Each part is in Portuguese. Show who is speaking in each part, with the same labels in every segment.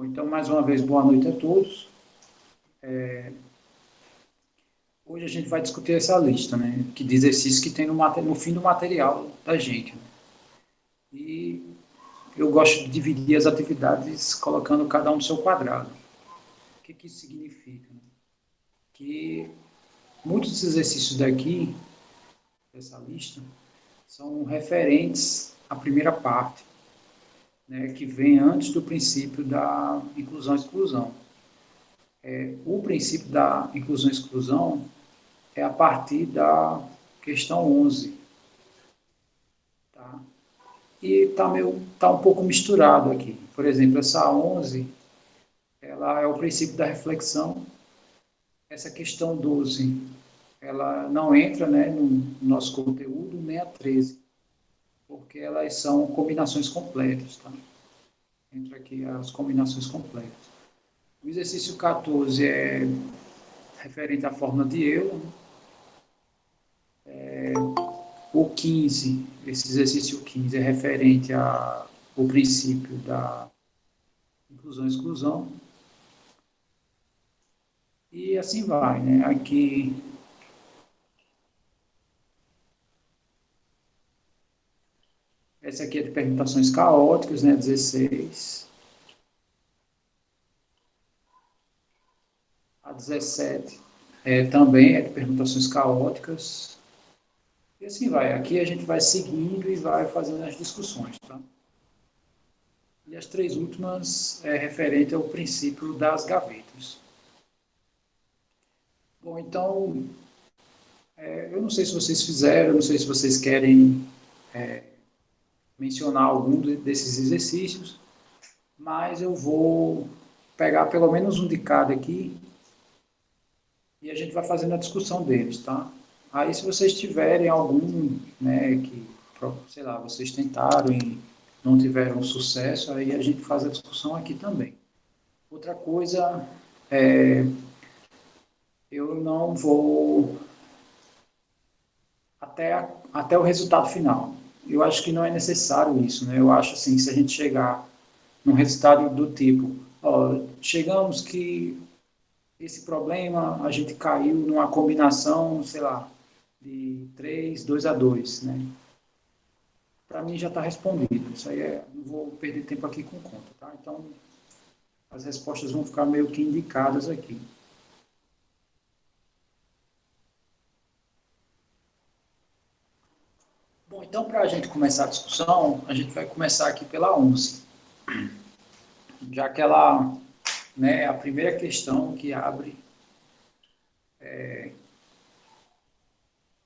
Speaker 1: Bom, então, mais uma vez, boa noite a todos. Hoje a gente vai discutir essa lista, né, de exercícios que tem no fim do material da gente. Né? E eu gosto de dividir as atividades colocando cada um no seu quadrado. O que isso significa? Né? Que muitos dos exercícios daqui, dessa lista, são referentes à primeira parte, né, que vem antes do princípio da inclusão e exclusão. O princípio da inclusão e exclusão é a partir da questão 11. Tá? E tá um pouco misturado aqui. Por exemplo, essa 11, ela é o princípio da reflexão. Essa questão 12, ela não entra, né, no nosso conteúdo, nem a 13, porque elas são combinações completas. Tá? Entra aqui as combinações completas. O exercício 14 é referente à fórmula de Euler. O 15, esse exercício 15 é referente ao princípio da inclusão e exclusão. E assim vai, né? Aqui, essa aqui é de permutações caóticas, né? 16. A 17 também é de permutações caóticas. E assim vai. Aqui a gente vai seguindo e vai fazendo as discussões, tá? E as três últimas é referente ao princípio das gavetas. Bom, então, eu não sei se vocês fizeram, eu não sei se vocês querem mencionar algum desses exercícios, mas eu vou pegar pelo menos um de cada aqui e a gente vai fazendo a discussão deles, tá? Aí, se vocês tiverem algum, né, que, sei lá, vocês tentaram e não tiveram sucesso, aí a gente faz a discussão aqui também. Outra coisa, eu não vou até o resultado final. Eu acho que não é necessário isso, né? Eu acho assim, se a gente chegar num resultado do tipo, ó, chegamos que esse problema a gente caiu numa combinação, sei lá, de 3, 2 a 2, né? Para mim já está respondido. Isso aí não vou perder tempo aqui com conta, tá? Então, as respostas vão ficar meio que indicadas aqui. Bom, então, para a gente começar a discussão, a gente vai começar aqui pela 11. Já que ela, né, é a primeira questão que abre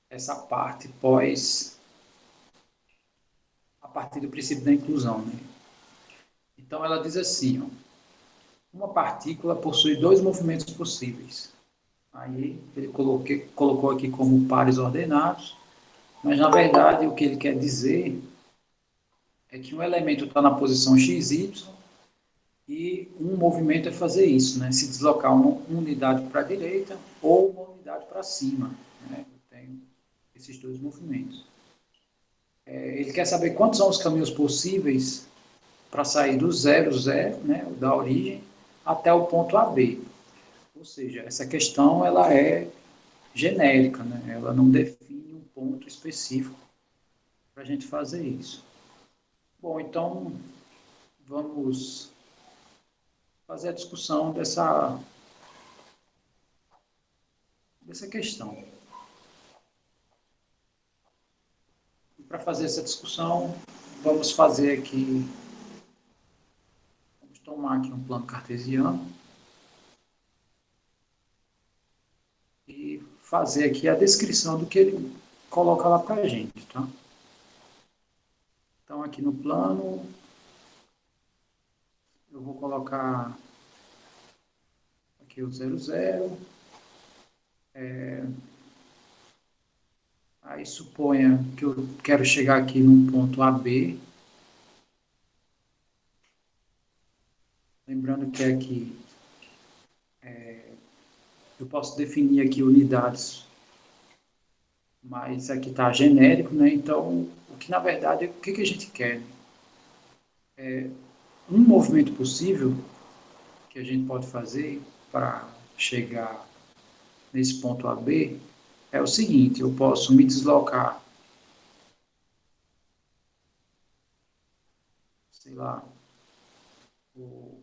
Speaker 1: essa parte a partir do princípio da inclusão, né? Então, ela diz assim, ó, uma partícula possui dois movimentos possíveis. Aí, ele colocou aqui como pares ordenados, mas, na verdade, o que ele quer dizer é que um elemento está na posição XY e um movimento é fazer isso, né? Se deslocar uma unidade para a direita ou uma unidade para cima. Né? Eu tenho esses dois movimentos. Ele quer saber quantos são os caminhos possíveis para sair do 0, 0, né, da origem, até o ponto AB. Ou seja, essa questão ela é genérica, né? Ela não define um ponto específico para a gente fazer isso. Bom, então vamos fazer a discussão dessa questão. E para fazer essa discussão, vamos fazer aqui, vamos tomar aqui um plano cartesiano e fazer aqui a descrição do que ele coloca lá para a gente, tá? Então, aqui no plano, eu vou colocar aqui o 0, 0. Aí, suponha que eu quero chegar aqui num ponto AB. Lembrando que aqui eu posso definir aqui unidades, mas aqui está genérico, né? Então, o que na verdade, o que a gente quer? Um movimento possível que a gente pode fazer para chegar nesse ponto A B é o seguinte: eu posso me deslocar, sei lá, vou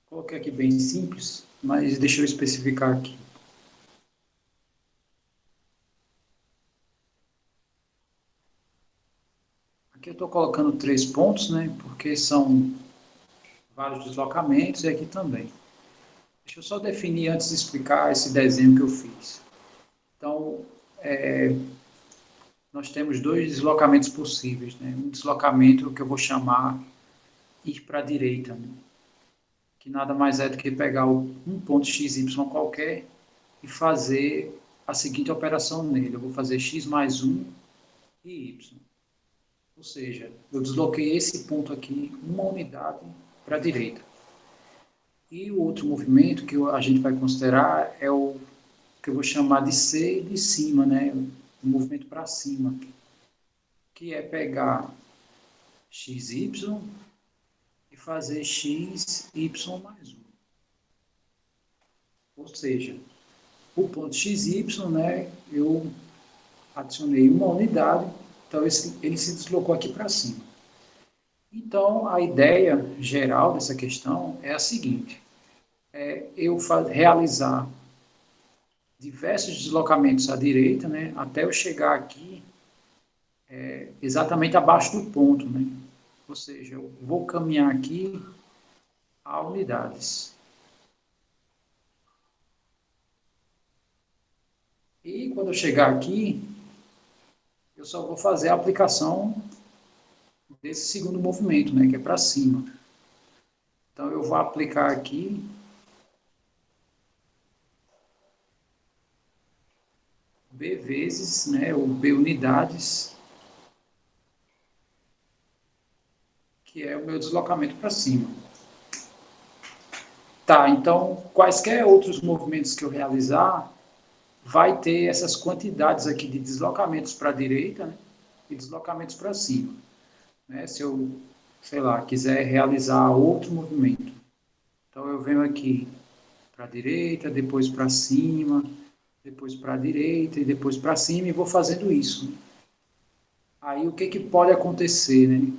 Speaker 1: colocar aqui bem simples, mas deixa eu especificar aqui. Aqui eu estou colocando 3 pontos, né? Porque são vários deslocamentos e aqui também. Deixa eu só definir antes de explicar esse desenho que eu fiz. Então, nós temos dois deslocamentos possíveis, né? Um deslocamento que eu vou chamar ir para a direita, né? Que nada mais é do que pegar um ponto XY qualquer e fazer a seguinte operação nele. Eu vou fazer x mais 1 e y. Ou seja, eu desloquei esse ponto aqui uma unidade para a direita. E o outro movimento que a gente vai considerar é o que eu vou chamar de C de cima, né? O movimento para cima, que é pegar xy e fazer xy mais 1. Ou seja, o ponto xy, né, eu adicionei uma unidade, então ele se deslocou aqui para cima. Então, a ideia geral dessa questão é a seguinte: eu realizar diversos deslocamentos à direita, né, até eu chegar aqui exatamente abaixo do ponto, né? Ou seja, eu vou caminhar aqui a unidades. E quando eu chegar aqui, eu só vou fazer a aplicação desse segundo movimento, né, que é para cima. Então, eu vou aplicar aqui B vezes, né, ou B unidades, que é o meu deslocamento para cima. Tá, então, quaisquer outros movimentos que eu realizar, vai ter essas quantidades aqui de deslocamentos para a direita, né, e deslocamentos para cima. Né? Se eu, sei lá, quiser realizar outro movimento, então eu venho aqui para a direita, depois para cima, depois para a direita e depois para cima e vou fazendo isso. Aí o que, que pode acontecer, né?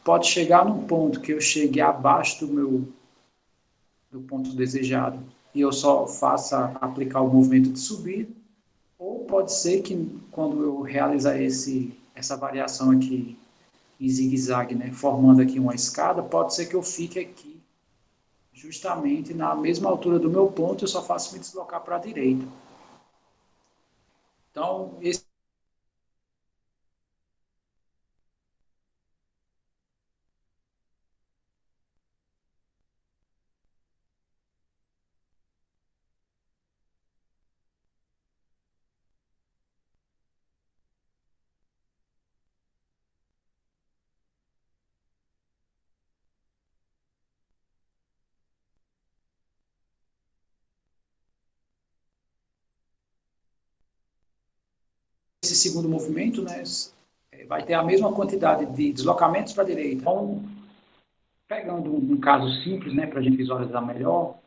Speaker 1: Pode chegar num ponto que eu chegue abaixo do ponto desejado e eu só faça aplicar o movimento de subida, ou pode ser que quando eu realizar essa variação aqui em zigue-zague, né, formando aqui uma escada, pode ser que eu fique aqui justamente na mesma altura do meu ponto, eu só faço me deslocar para a direita. Então, esse segundo movimento, né, vai ter a mesma quantidade de deslocamentos para a direita. Então, pegando um caso simples, né, para a gente visualizar melhor,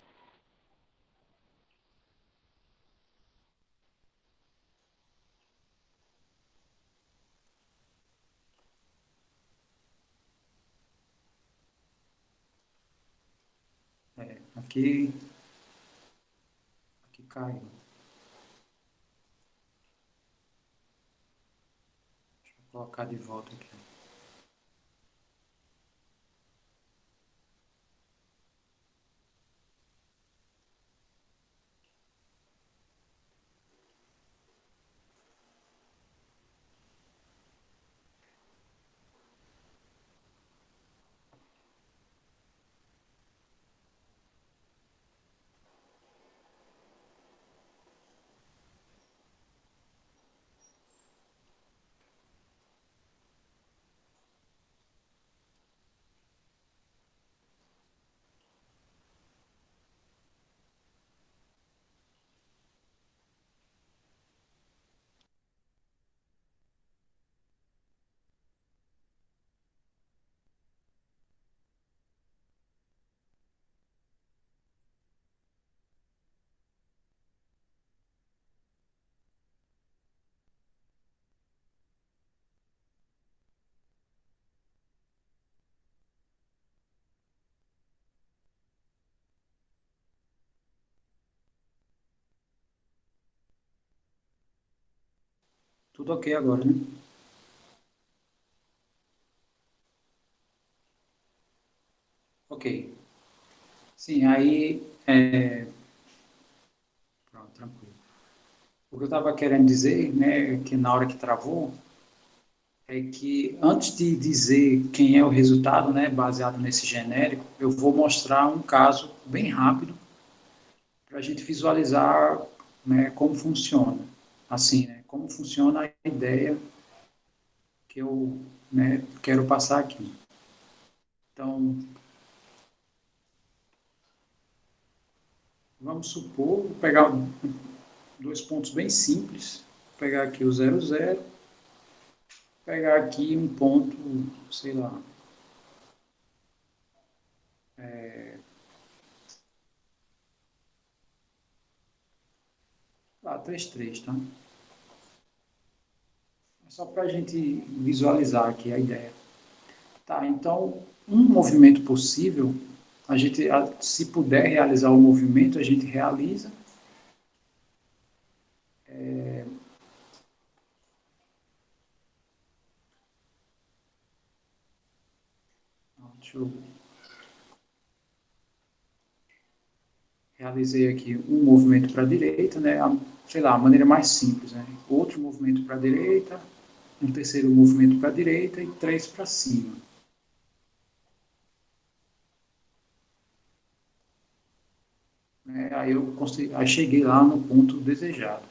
Speaker 1: aqui, aqui caiu. Vou colocar de volta aqui. Tudo ok agora, né? Ok. Sim, aí, pronto, tranquilo. O que eu estava querendo dizer, né, que na hora que travou, é que antes de dizer quem é o resultado, né, baseado nesse genérico, eu vou mostrar um caso bem rápido para a gente visualizar, né, como funciona. Assim, né, como funciona a ideia que eu, né, quero passar aqui. Então, vamos supor, vou pegar dois pontos bem simples, vou pegar aqui o 00, pegar aqui um ponto, sei lá, 33, tá? É só para a gente visualizar aqui a ideia. Tá, então, um movimento possível, a gente, se puder realizar o movimento, a gente realiza. Deixa eu realizei aqui um movimento para a direita, né? Sei lá, a maneira mais simples, né? Outro movimento para a direita, um terceiro movimento para a direita e três para cima. Né? Aí eu consegui, aí cheguei lá no ponto desejado.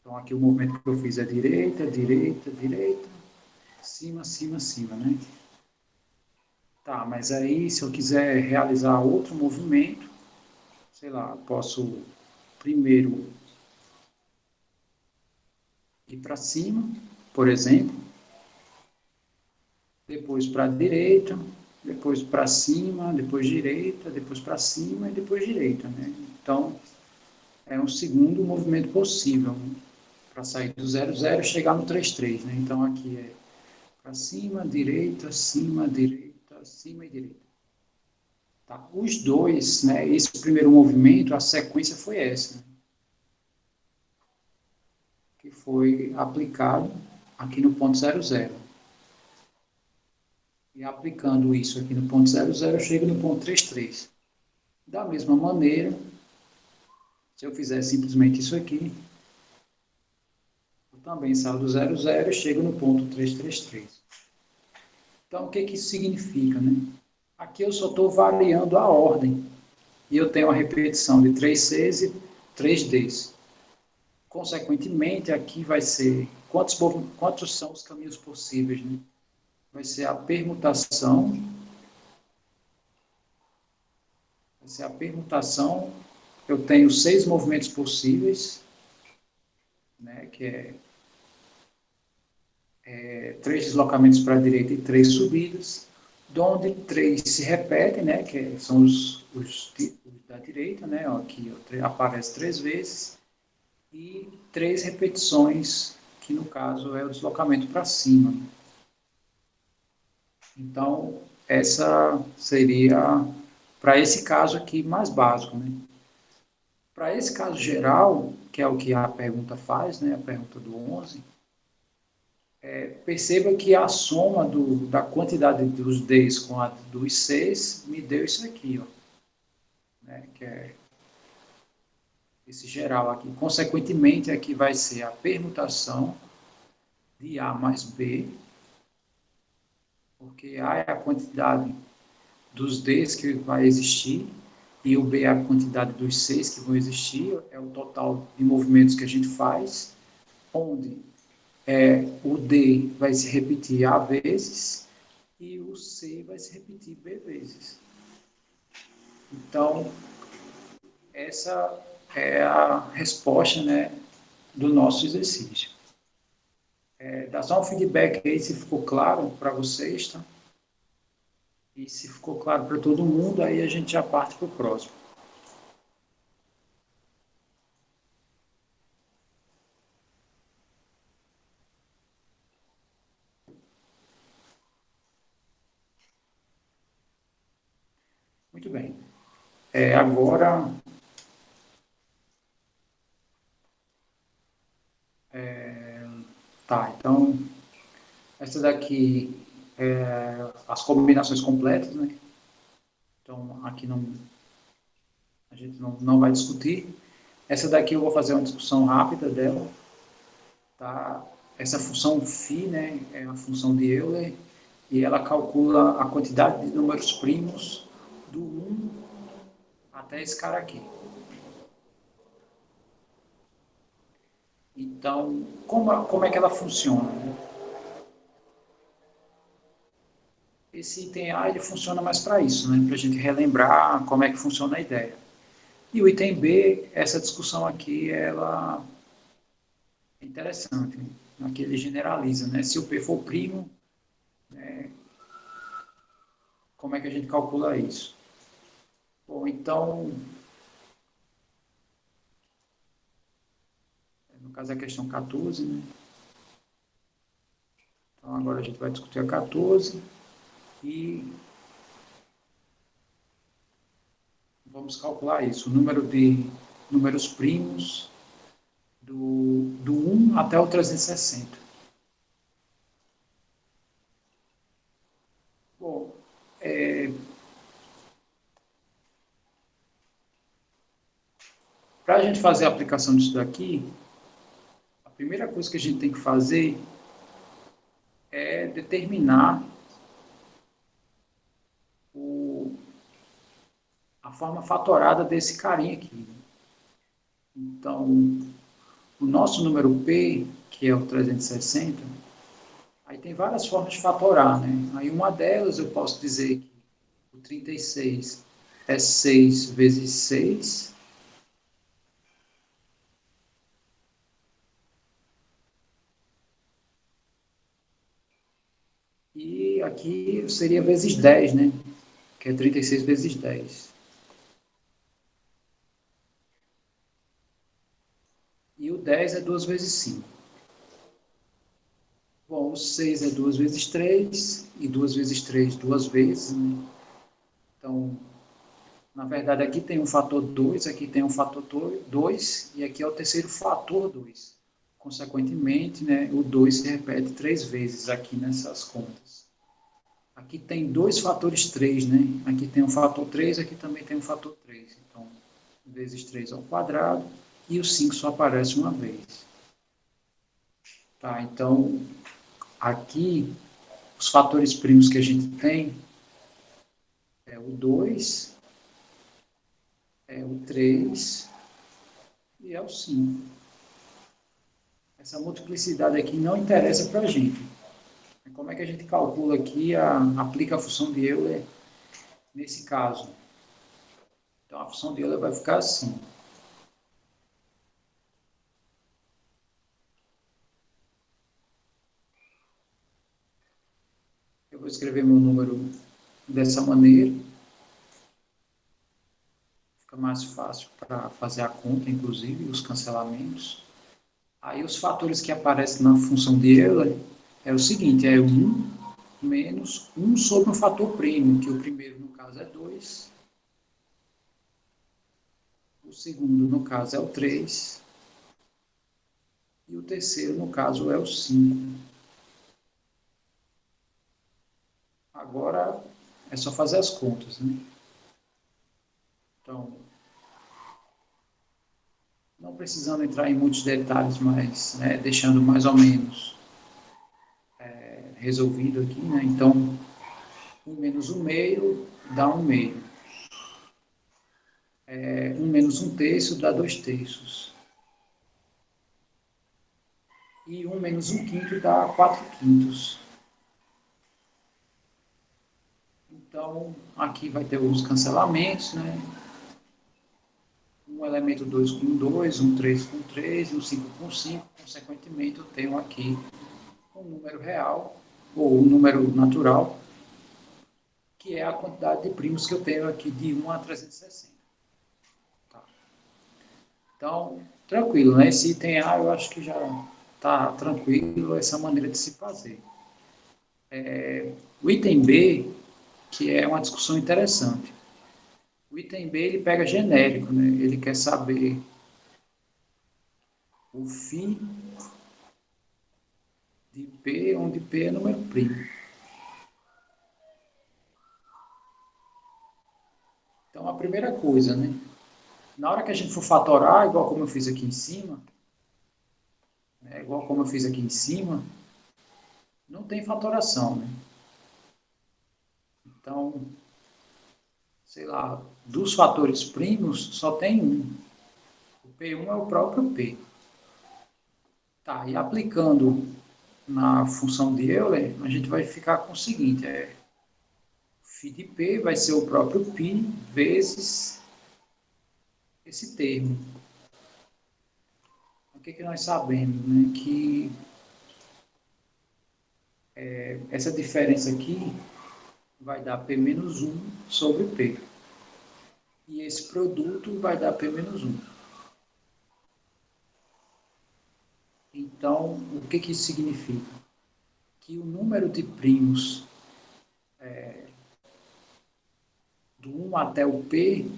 Speaker 1: Então aqui o movimento que eu fiz é direita, direita, direita, cima, cima, cima, né? Tá, mas aí se eu quiser realizar outro movimento, sei lá, posso primeiro ir para cima, por exemplo, depois para a direita, depois para cima, depois direita, depois para cima e depois direita, né? Então, é um segundo movimento possível, né? Para sair do 00 e chegar no 33, né? Então, aqui é para cima, direita, cima e direita. Tá? Os dois, né? Esse primeiro movimento, a sequência foi essa, né? Que foi aplicado aqui no ponto 00. E aplicando isso aqui no ponto 00, eu chego no ponto 33. Da mesma maneira, se eu fizer simplesmente isso aqui, eu também saio do 00 e chego no ponto 333. Então, o que, que isso significa? Né? Aqui eu só estou variando a ordem. E eu tenho a repetição de 3 Cs e 3 Ds. Consequentemente, aqui vai ser quantos são os caminhos possíveis. Né? Vai ser a permutação. Vai ser a permutação. Eu tenho 6 movimentos possíveis, né, que é 3 deslocamentos para a direita e 3 subidas, onde 3 se repetem, né, que são os tipos da direita, né, aqui aparece 3 vezes, e 3 repetições, que no caso é o deslocamento para cima. Então, essa seria, para esse caso aqui, mais básico. Né? Para esse caso geral, que é o que a pergunta faz, né, a pergunta do 11, perceba que a soma da quantidade dos Ds com a dos Cs me deu isso aqui, ó, né, que é esse geral aqui. Consequentemente, aqui vai ser a permutação de A mais B, porque A é a quantidade dos Ds que vai existir e o B é a quantidade dos Cs que vão existir, é o total de movimentos que a gente faz, onde o D vai se repetir A vezes e o C vai se repetir B vezes. Então, essa é a resposta, né, do nosso exercício. Dá só um feedback aí se ficou claro para vocês, tá? E se ficou claro para todo mundo, aí a gente já parte para o próximo. Muito bem. Agora, Tá, então, essa daqui é as combinações completas, né? Então, aqui não, a gente não vai discutir. Essa daqui eu vou fazer uma discussão rápida dela, tá? Essa função φ, né, é a função de Euler, e ela calcula a quantidade de números primos do 1 até esse cara aqui. Então, como é que ela funciona? Esse item A ele funciona mais para isso, né? Para a gente relembrar como é que funciona a ideia. E o item B, essa discussão aqui, ela é interessante. Né? Aqui ele generaliza, né? Se o P for primo, né, como é que a gente calcula isso? Bom, então, no caso é a questão 14, né? Então agora a gente vai discutir a 14 e vamos calcular isso, o número de números primos do 1 até o 360. Bom, para a gente fazer a aplicação disso daqui, a primeira coisa que a gente tem que fazer é determinar a forma fatorada desse carinha aqui. Então, o nosso número P, que é o 360, aí tem várias formas de fatorar, né? Aí uma delas eu posso dizer que o 36 é 6 vezes 6, e aqui seria vezes 10, né? Que é 36 vezes 10. E o 10 é 2 vezes 5. Bom, o 6 é 2 vezes 3, e 2 vezes 3 duas vezes, né? Então, na verdade, aqui tem um fator 2, aqui tem um fator 2, e aqui é o terceiro fator 2. Consequentemente, né, o 2 se repete 3 vezes aqui nessas contas. Aqui tem dois fatores 3, né? Aqui tem um fator 3, aqui também tem um fator 3. Então, vezes 3 ao quadrado, e o 5 só aparece uma vez. Tá, então, aqui, os fatores primos que a gente tem é o 2, é o 3 e é o 5. Essa multiplicidade aqui não interessa para a gente. Como é que a gente calcula aqui, aplica a função de Euler nesse caso? Então, a função de Euler vai ficar assim. Eu vou escrever meu número dessa maneira. Fica mais fácil para fazer a conta, inclusive, os cancelamentos. Aí os fatores que aparecem na função de Euler é o seguinte, é 1 menos 1 sobre um fator primo, que o primeiro, no caso, é 2. O segundo, no caso, é o 3. E o terceiro, no caso, é o 5. Agora é só fazer as contas, né? Então, não precisando entrar em muitos detalhes, mas né, deixando mais ou menos resolvido aqui, né? Então, 1 menos 1 meio dá 1 meio. 1 menos 1 terço dá 2 terços. E 1 menos 1 quinto dá 4 quintos. Então, aqui vai ter os cancelamentos, né? Um elemento 2 com 2, um 3 com 3, um 5 com 5. Consequentemente, eu tenho aqui um número real, ou um número natural, que é a quantidade de primos que eu tenho aqui de 1 a 360. Tá. Então, tranquilo, né? Esse item A eu acho que já está tranquilo essa maneira de se fazer. O item B, que é uma discussão interessante. O item B ele pega genérico, né? Ele quer saber o φ de P, onde P é número primo. Então, a primeira coisa, né? Na hora que a gente for fatorar, igual como eu fiz aqui em cima, não tem fatoração, né? Então, sei lá, dos fatores primos só tem um. O P1 é o próprio P. Tá, e aplicando na função de Euler, a gente vai ficar com o seguinte, φ de P vai ser o próprio π vezes esse termo. O que nós sabemos? Né? Que essa diferença aqui vai dar P menos 1 sobre P. E esse produto vai dar P menos 1. Então, o que isso significa? Que o número de primos do 1 até o P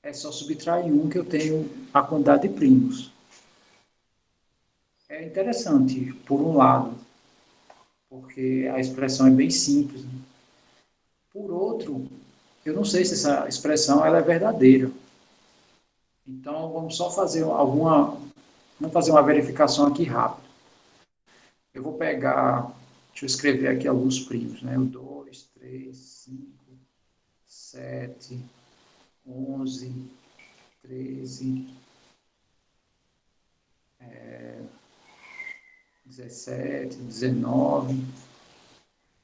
Speaker 1: é só subtrair 1 que eu tenho a quantidade de primos. É interessante, por um lado, porque a expressão é bem simples. Né? Por outro, eu não sei se essa expressão ela é verdadeira. Então, vamos só fazer vamos fazer uma verificação aqui rápido. Eu vou pegar, deixa eu escrever aqui alguns primos, né? O 2, 3, 5, 7, 11, 13, 17, 19.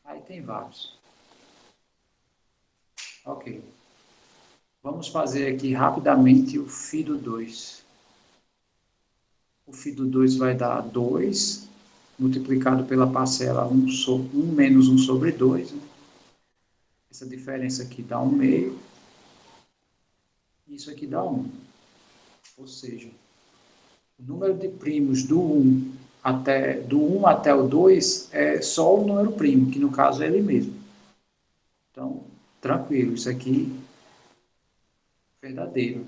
Speaker 1: Aí tem vários. Ok. Vamos fazer aqui rapidamente o φ do 2. O φ do 2 vai dar 2, multiplicado pela parcela 1 menos 1 sobre 2. Né? Essa diferença aqui dá 1 meio. Isso aqui dá 1. Ou seja, o número de primos do 1 até o 2 é só o número primo, que no caso é ele mesmo. Então, tranquilo, isso aqui é verdadeiro.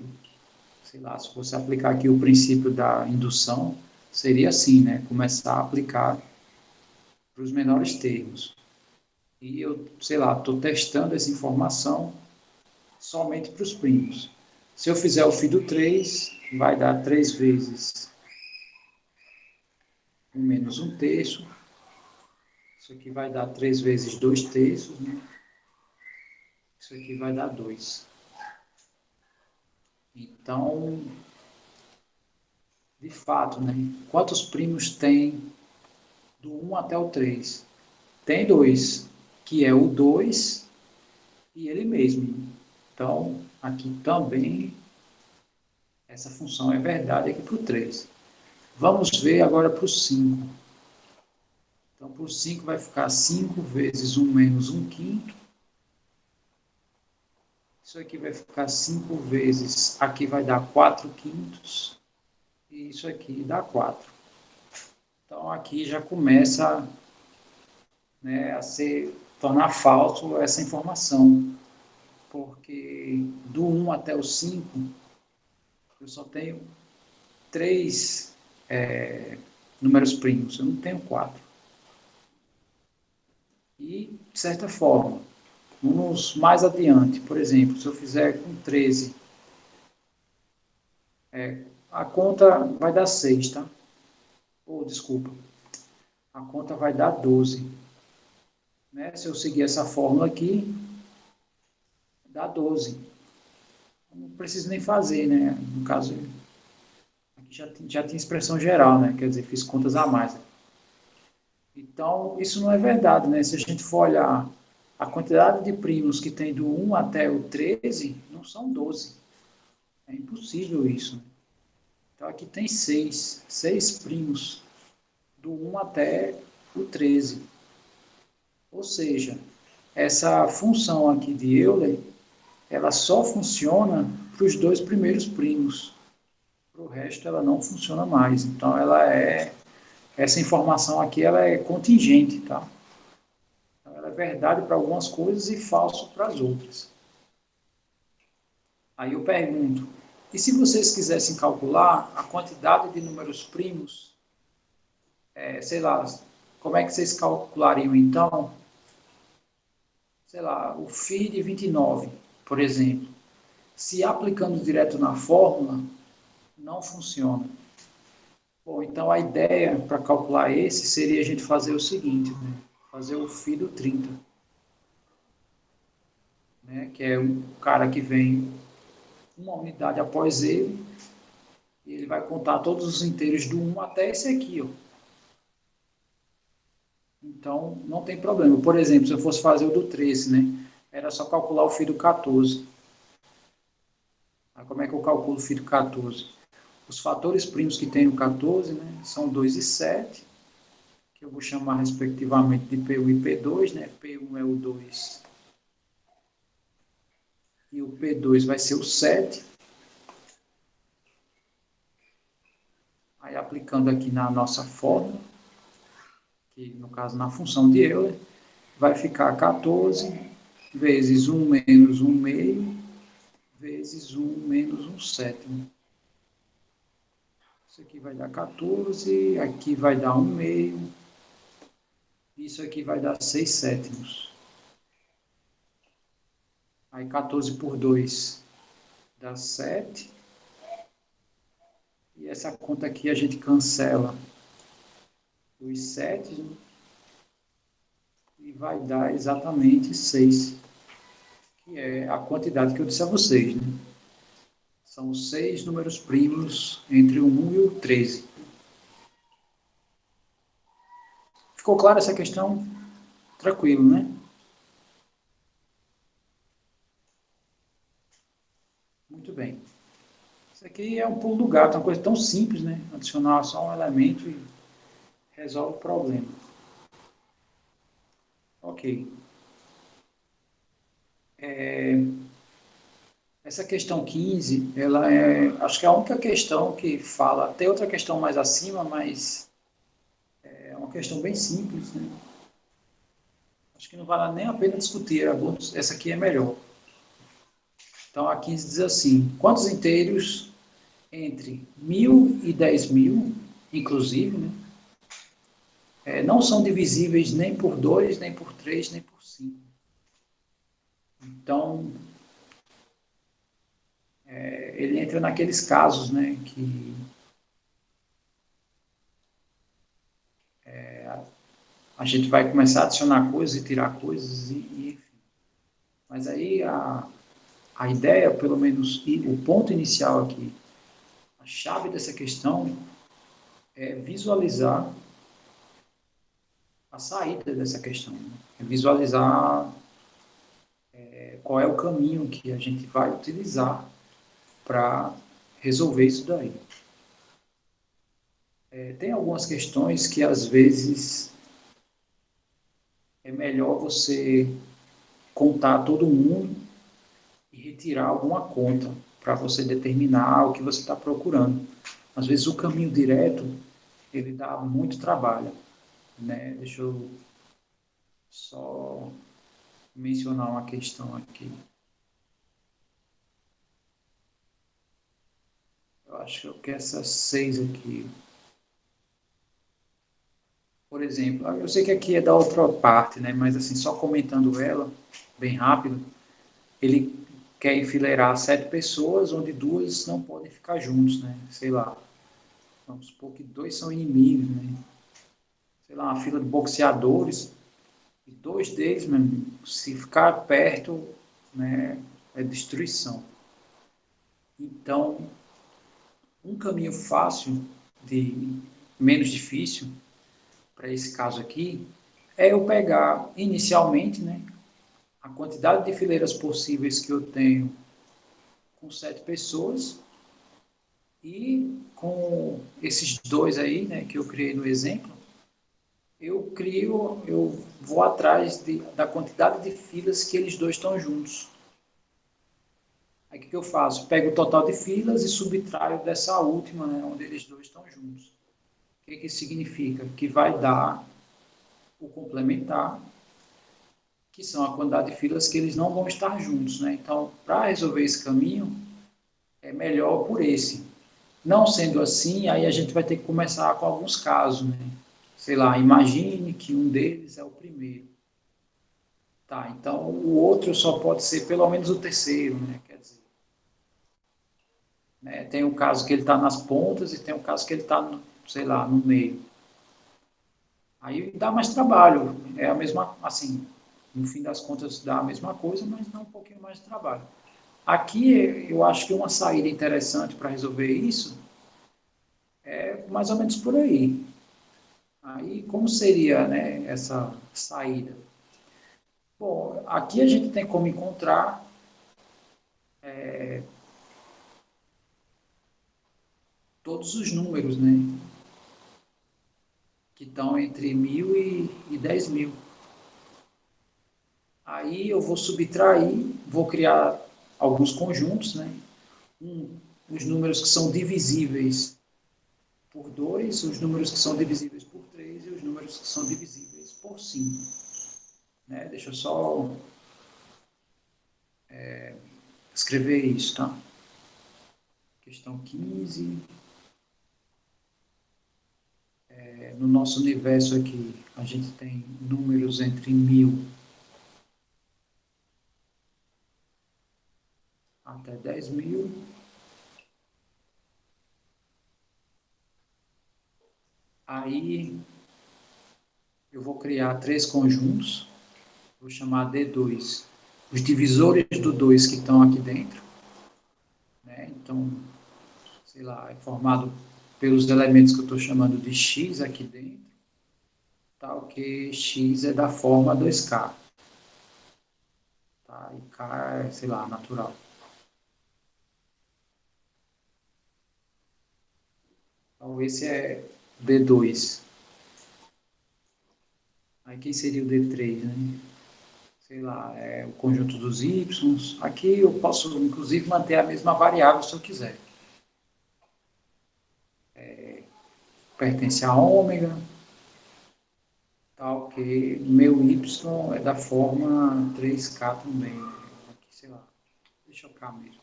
Speaker 1: Sei lá, se você aplicar aqui o princípio da indução, seria assim, né? Começar a aplicar para os menores termos. E eu, sei lá, estou testando essa informação somente para os primos. Se eu fizer o φ do 3, vai dar 3 vezes 1 menos 1 terço. Isso aqui vai dar 3 vezes 2 terços, né? Isso aqui vai dar 2. Então, de fato, né? Quantos primos tem do 1 até o 3? Tem 2, que é o 2 e ele mesmo. Então, aqui também, essa função é verdade aqui para o 3. Vamos ver agora para o 5. Então, para o 5 vai ficar 5 vezes 1 menos 1 quinto. Isso aqui vai ficar 5 vezes, aqui vai dar 4 quintos. E isso aqui dá 4. Então, aqui já começa, né, a tornar falso essa informação. Porque do 1 até o 5, eu só tenho 3 números primos, eu não tenho 4. E, de certa forma, vamos mais adiante. Por exemplo, se eu fizer com 13, a conta vai dar 6, tá? Ou, desculpa, a conta vai dar 12. Né? Se eu seguir essa fórmula aqui, dá 12. Não preciso nem fazer, né? No caso, aqui já tem expressão geral, né? Quer dizer, fiz contas a mais. Então, isso não é verdade, né? Se a gente for olhar a quantidade de primos que tem do 1 até o 13, não são 12. É impossível isso. Então, aqui tem 6 primos do 1 até o 13. Ou seja, essa função aqui de Euler, ela só funciona para os 2 primeiros primos. Para o resto, ela não funciona mais. Então, essa informação aqui ela é contingente, tá? Então, ela é verdade para algumas coisas e falso para as outras. Aí eu pergunto, e se vocês quisessem calcular a quantidade de números primos sei lá, como é que vocês calculariam, então, sei lá, o φ de 29, por exemplo. Se aplicando direto na fórmula, não funciona. Bom, então a ideia para calcular esse seria a gente fazer o seguinte, né? Fazer o φ do 30, né? Que é um cara que vem uma unidade após ele, e ele vai contar todos os inteiros do 1 até esse aqui, ó. Então, não tem problema. Por exemplo, se eu fosse fazer o do 13, né? Era só calcular o φ do 14. Aí, como é que eu calculo o φ do 14? Os fatores primos que tem no 14, né, são 2 e 7, que eu vou chamar respectivamente de P1 e P2, né? P1 é o 2 e o P2 vai ser o 7. Aí aplicando aqui na nossa fórmula, que no caso na função de Euler, vai ficar 14 vezes 1 menos 1 meio vezes 1 menos 1 sétimo. Isso aqui vai dar 14, aqui vai dar 1 meio, isso aqui vai dar 6 sétimos. Aí 14 por 2 dá 7. E essa conta aqui a gente cancela os 7, né? E vai dar exatamente 6, que é a quantidade que eu disse a vocês, né? São 6 números primos entre o 1 e o 13. Ficou clara essa questão? Tranquilo, né? Muito bem. Isso aqui é um pulo do gato, uma coisa tão simples, né? Adicionar só um elemento e resolve o problema. Ok. Essa questão 15, ela é, acho que é a única questão que fala, tem outra questão mais acima, mas é uma questão bem simples, né? Acho que não vale nem a pena discutir, essa aqui é melhor. Então a 15 diz assim, quantos inteiros entre 1000 e 10.000, inclusive, né, não são divisíveis nem por 2, nem por 3, nem por 5. Então, ele entra naqueles casos, né, que a gente vai começar a adicionar coisas e tirar coisas, enfim. Mas aí a ideia, pelo menos, e o ponto inicial aqui, a chave dessa questão é visualizar a saída dessa questão, né? É visualizar qual é o caminho que a gente vai utilizar para resolver isso daí. Tem algumas questões que, às vezes, é melhor você contar todo mundo e retirar alguma conta para você determinar o que você está procurando. Às vezes, o caminho direto, ele dá muito trabalho, né? Deixa eu só mencionar uma questão aqui. Eu acho que essas 6 aqui, por exemplo, eu sei que aqui é da outra parte, né? Mas assim, só comentando ela, bem rápido, ele quer enfileirar 7 pessoas, onde 2 não podem ficar juntos, né? Sei lá, vamos supor que 2 são inimigos, né? Sei lá, uma fila de boxeadores, e 2 deles, mesmo, se ficar perto, né, é destruição. Então, um caminho fácil, de menos difícil, para esse caso aqui, é eu pegar inicialmente, né, a quantidade de fileiras possíveis que eu tenho com 7 pessoas e com esses 2 aí, né, que eu criei no exemplo, eu vou atrás da quantidade de filas que eles dois estão juntos. Aí o que eu faço? Pego o total de filas e subtraio dessa última, né, onde eles dois estão juntos. O que isso significa? Que vai dar o complementar, que são a quantidade de filas que eles não vão estar juntos, né? Então, para resolver esse caminho, é melhor por esse. Não sendo assim, aí a gente vai ter que começar com alguns casos, né? sei lá, imagine que um deles é o primeiro. Tá, então o outro só pode ser pelo menos o terceiro, né? Quer dizer, né? Tem o caso que ele está nas pontas e tem o caso que ele está, sei lá, no meio. Aí dá mais trabalho, é a mesma, assim, no fim das contas dá a mesma coisa, mas dá um pouquinho mais de trabalho. Aqui eu acho que uma saída interessante para resolver isso é mais ou menos por aí. Aí como seria, né, essa saída? Bom, aqui a gente tem como encontrar todos os números, né, que estão entre 1000 e 10.000. Aí eu vou subtrair, vou criar alguns conjuntos, né? Os números que são divisíveis por 2, os números que são divisíveis por 3 e os números que são divisíveis por 5. Né? Deixa eu só escrever isso, tá? Questão 15. No nosso universo aqui, a gente tem números entre 1000 até 10.000. Aí eu vou criar três conjuntos, vou chamar D2. Os divisores do 2 que estão aqui dentro, né? Então, sei lá, é formado pelos elementos que eu estou chamando de x aqui dentro, tal que x é da forma 2k, tá? E k é, sei lá, natural. Então, esse é D2. Aí, quem seria o D3, né? Sei lá, é o conjunto dos y. Aqui eu posso, inclusive, manter a mesma variável se eu quiser. Pertence a ômega, tal que meu y é da forma 3k também. Aqui, sei lá, deixa eu cá mesmo.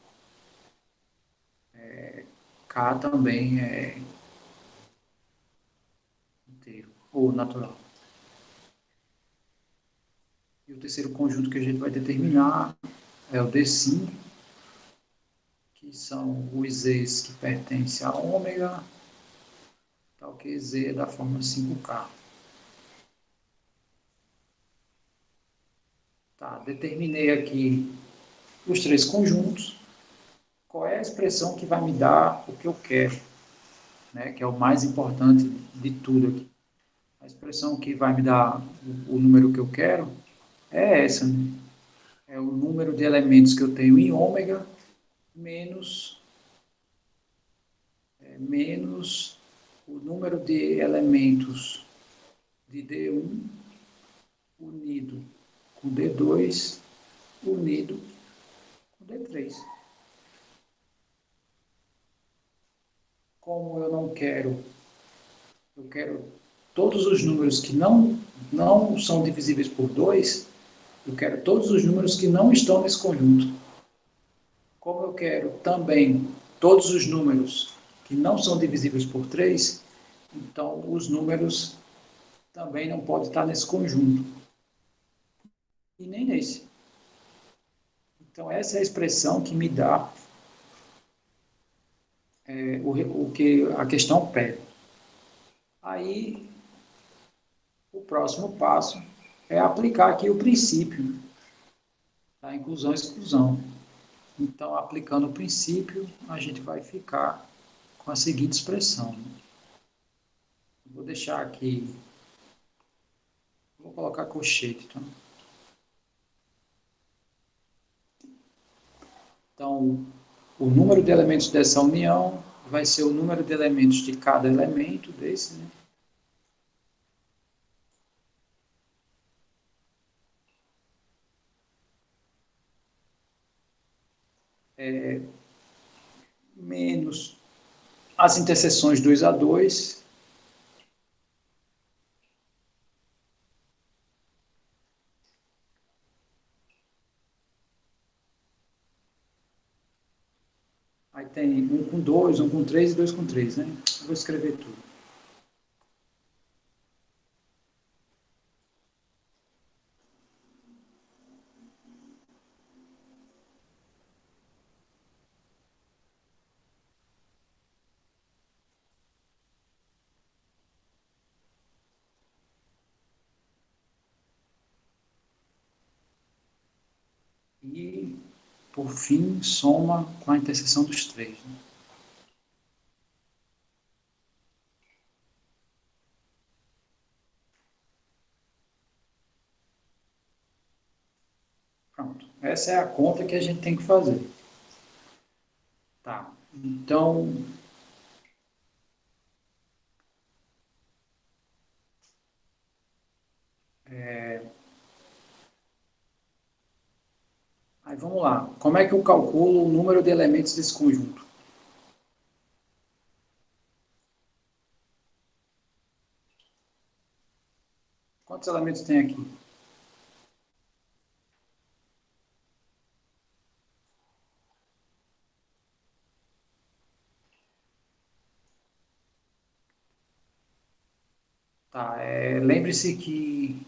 Speaker 1: K também é inteiro, ou natural. E o terceiro conjunto que a gente vai determinar é o D5, que são os Z's que pertencem a ômega, tal que Z é da forma 5K. Tá, determinei aqui os três conjuntos. Qual é a expressão que vai me dar o que eu quero, né? Que é o mais importante de tudo aqui. A expressão que vai me dar o número que eu quero é essa, né? É o número de elementos que eu tenho em ômega menos, menos o número de elementos de D1 unido com D2 unido com D3. Como eu quero todos os números que não são divisíveis por 2, eu quero todos os números que não estão nesse conjunto. Como eu quero também todos os números que não são divisíveis por 3, então os números também não podem estar nesse conjunto. E nem nesse. Então essa é a expressão que me dá o que a questão pede. Aí o próximo passo é aplicar aqui o princípio da inclusão e exclusão. Então, aplicando o princípio, a gente vai ficar com a seguinte expressão. Vou deixar aqui, vou colocar colchete. Tá? Então, o número de elementos dessa união vai ser o número de elementos de cada elemento desse, né? Menos as interseções 2 a 2. Aí tem um com 2, um com 3 e 2 com 3, né? Eu vou escrever tudo. e, por fim, soma com a interseção dos três. Né? Pronto. Essa é a conta que a gente tem que fazer. Tá. Então, aí vamos lá. Como é que eu calculo o número de elementos desse conjunto? Quantos elementos tem aqui? Tá. Lembre-se que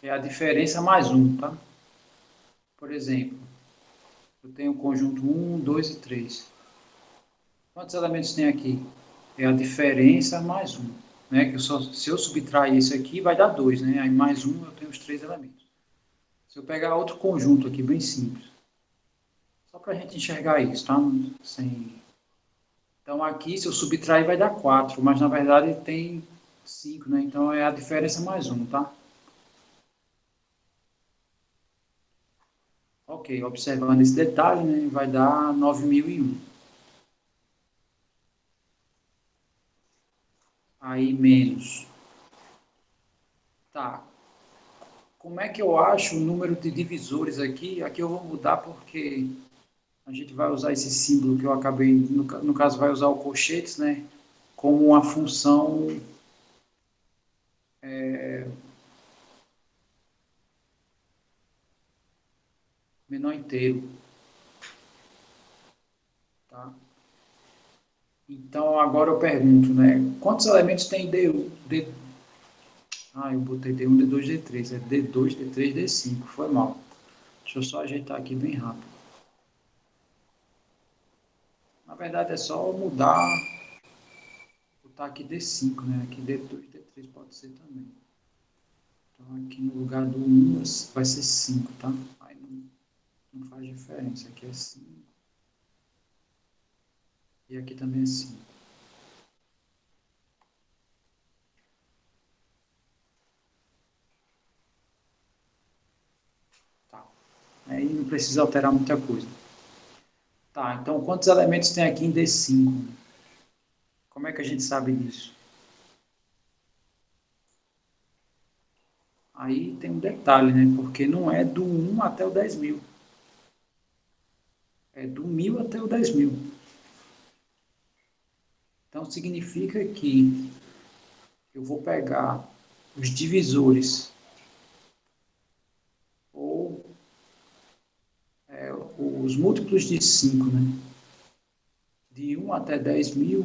Speaker 1: é a diferença mais um, tá? Por exemplo, eu tenho o conjunto um, 2 e 3. Quantos elementos tem aqui? É a diferença mais um. Né? Que se eu subtrair isso aqui, vai dar 2, né? Aí mais um, eu tenho os três elementos. Se eu pegar outro conjunto aqui, bem simples, só para a gente enxergar isso, tá? Sem... Então aqui, se eu subtrair, vai dar 4, mas na verdade tem 5, né? Então é a diferença mais um, tá? Ok, observando esse detalhe, né, vai dar 9001. Aí menos. Tá. Como é que eu acho o número de divisores aqui? Aqui eu vou mudar porque a gente vai usar esse símbolo que eu acabei, no caso vai usar o colchetes, né, como uma função menor inteiro, tá? Então agora eu pergunto, né, quantos elementos tem eu botei D1, D2, D3, é D2, D3, D5, foi mal. Deixa eu só ajeitar aqui bem rápido. Na verdade é só mudar, botar aqui D5, né, aqui D2, D3 pode ser também. Então aqui no lugar do 1 vai ser 5, tá? Aí não faz diferença, aqui é 5 e aqui também é 5. Tá. Aí não precisa alterar muita coisa. Tá, então quantos elementos tem aqui em D5? Como é que a gente sabe disso? Aí tem um detalhe, né? Porque não é do 1 até o 10.000. É do 1.000 até o 10.000. Então significa que eu vou pegar os divisores ou os múltiplos de 5, né? De 1 até 10.000,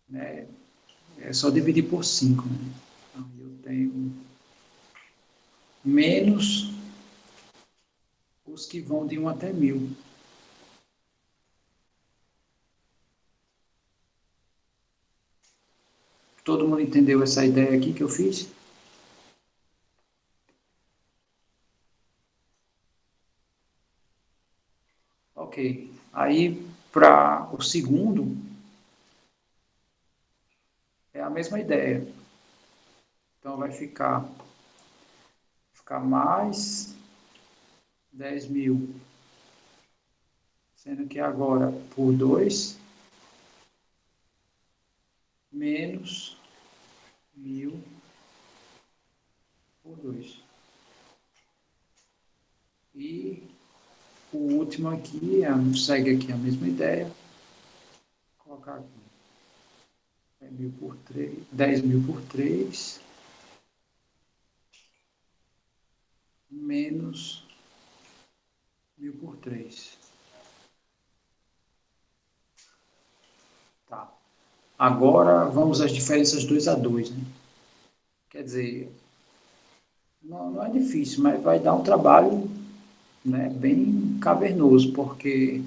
Speaker 1: né? É só dividir por 5, né? Então eu tenho menos os que vão de 1 até 1.000. Todo mundo entendeu essa ideia aqui que eu fiz? Ok. Aí, para o segundo, é a mesma ideia. Então, ficar mais 10.000, sendo que agora por 2 menos 1.000 por 2. E o último aqui, segue aqui a mesma ideia. Vou colocar aqui 10.000 por 3, 10.000 por 3 menos 1.000 por 3. Tá. Agora vamos às diferenças 2 a 2, né? Quer dizer, não é difícil, mas vai dar um trabalho, né, bem cavernoso, porque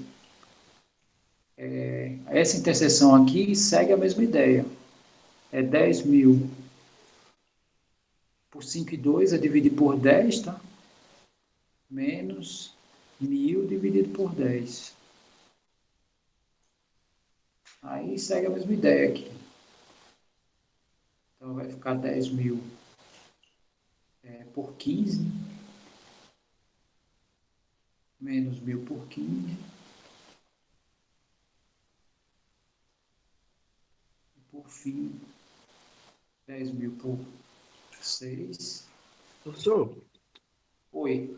Speaker 1: essa interseção aqui segue a mesma ideia. É 10.000 por 5,2 é dividir por 10, tá? Menos 1.000 dividido por 10. Aí segue a mesma ideia aqui. Então vai ficar 10.000 por 15, menos 1.000 por 15, e por fim, 10.000 por 6.
Speaker 2: Professor,
Speaker 1: Oi.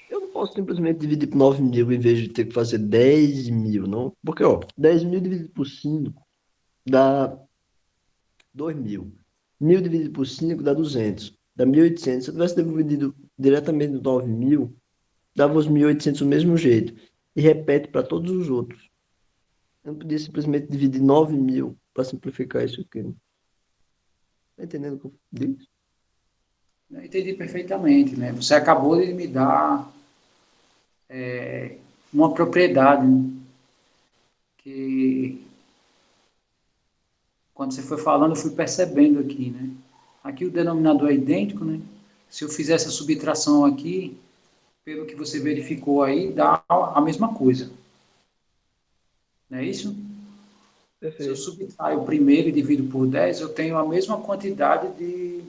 Speaker 2: eu não posso simplesmente dividir por 9.000 em vez de ter que fazer 10.000, não? Porque, ó, 10.000 dividido por 5 dá 2.000. 1.000 dividido por 5 dá 200. Dá 1.800. Se eu tivesse dividido diretamente no 9.000, dava os 1.800 do mesmo jeito. E repete para todos os outros. Eu não podia simplesmente dividir 9.000 para simplificar isso aqui. Tá entendendo o que eu disse?
Speaker 1: Eu entendi perfeitamente, né? Você acabou de me dar uma propriedade, né? Que quando você foi falando eu fui percebendo aqui, né? Aqui o denominador é idêntico, né? Se eu fizer essa subtração aqui, pelo que você verificou aí, dá a mesma coisa, não é isso? Se eu
Speaker 2: Perfeito.
Speaker 1: subtrair o primeiro e divido por 10, eu tenho a mesma quantidade de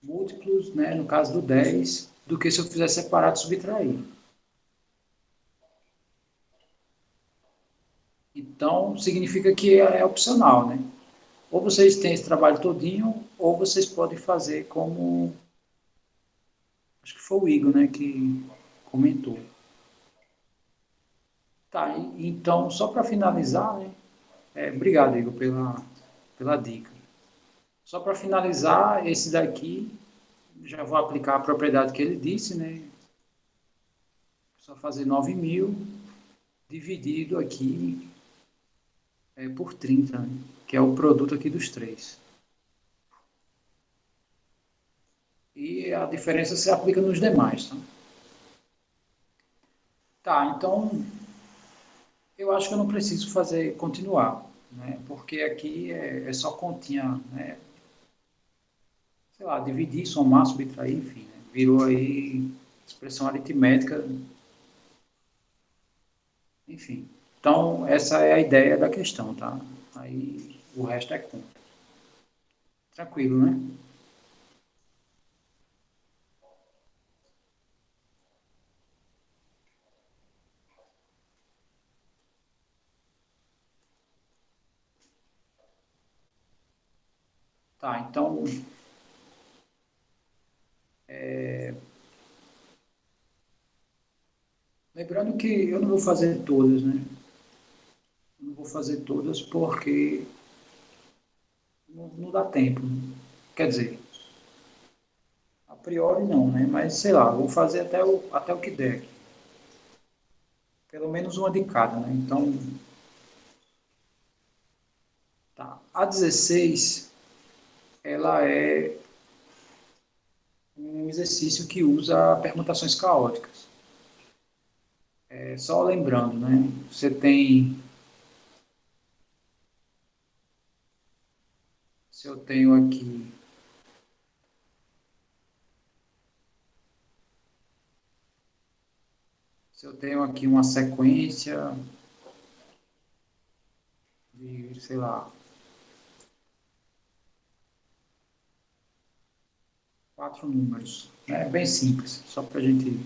Speaker 1: múltiplos, né, no caso do 10, do que se eu fizer separado e subtrair. Então, significa que é opcional, né? Ou vocês têm esse trabalho todinho, ou vocês podem fazer como, acho que foi o Igor, né, que comentou. Tá, então, só para finalizar, né, obrigado, Igor, pela dica. Só para finalizar, esse daqui, já vou aplicar a propriedade que ele disse, né, só fazer 9.000 dividido aqui por 30, né, que é o produto aqui dos três. E a diferença se aplica nos demais, tá? Tá, então eu acho que eu não preciso fazer continuar, né? Porque aqui é só continha, né? Sei lá, dividir, somar, subtrair, enfim, né? Virou aí expressão aritmética, enfim. Então, essa é a ideia da questão, tá? Aí o resto é conta. Tranquilo, né? Tá, então, lembrando que eu não vou fazer todas, né? Eu não vou fazer todas porque não dá tempo, né? Quer dizer, a priori não, né? Mas sei lá, vou fazer até o que der. Pelo menos uma de cada, né? Então, tá. A 16, ela é um exercício que usa permutações caóticas. É só lembrando, né? Se eu tenho aqui, se eu tenho aqui uma sequência de, sei lá, 4 números, né? É bem simples, só para a gente.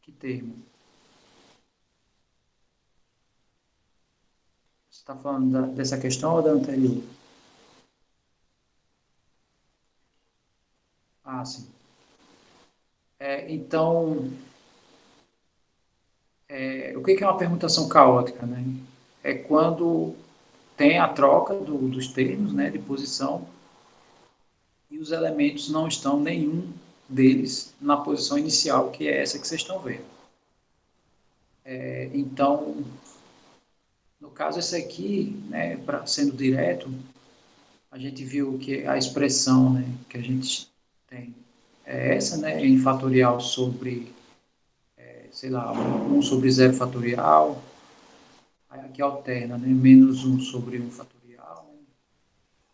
Speaker 1: Que termo? Você está falando dessa questão ou da anterior? Ah, sim. Então, o que é uma permutação caótica, né? É quando tem a troca dos termos, né, de posição, e os elementos não estão nenhum deles na posição inicial, que é essa que vocês estão vendo. Então, no caso esse aqui, né, sendo direto, a gente viu que a expressão, né, que a gente tem é essa, né, em fatorial sobre, sei lá, 1 sobre 0 fatorial, aí aqui alterna, né, -1 sobre 1 fatorial,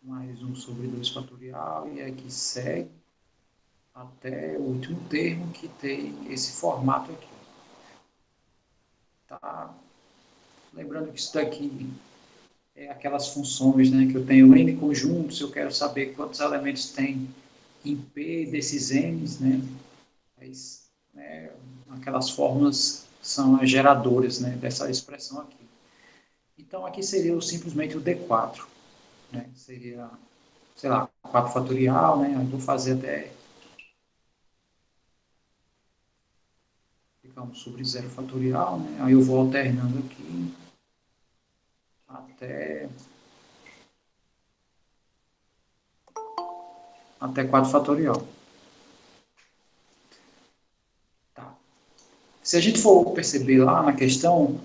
Speaker 1: mais um sobre 2 fatorial, e aqui segue até o último termo que tem esse formato aqui. Tá? Lembrando que isso daqui é aquelas funções, né, que eu tenho n conjuntos, eu quero saber quantos elementos tem em P desses n's, né, mas, né, aquelas fórmulas são as geradoras, né, dessa expressão aqui. Então, aqui seria simplesmente o D4, né, seria, sei lá, 4 fatorial, né, aí vou fazer até, ficamos sobre 0 fatorial, né, aí eu vou alternando aqui até, até 4 fatorial. Tá. Se a gente for perceber lá na questão,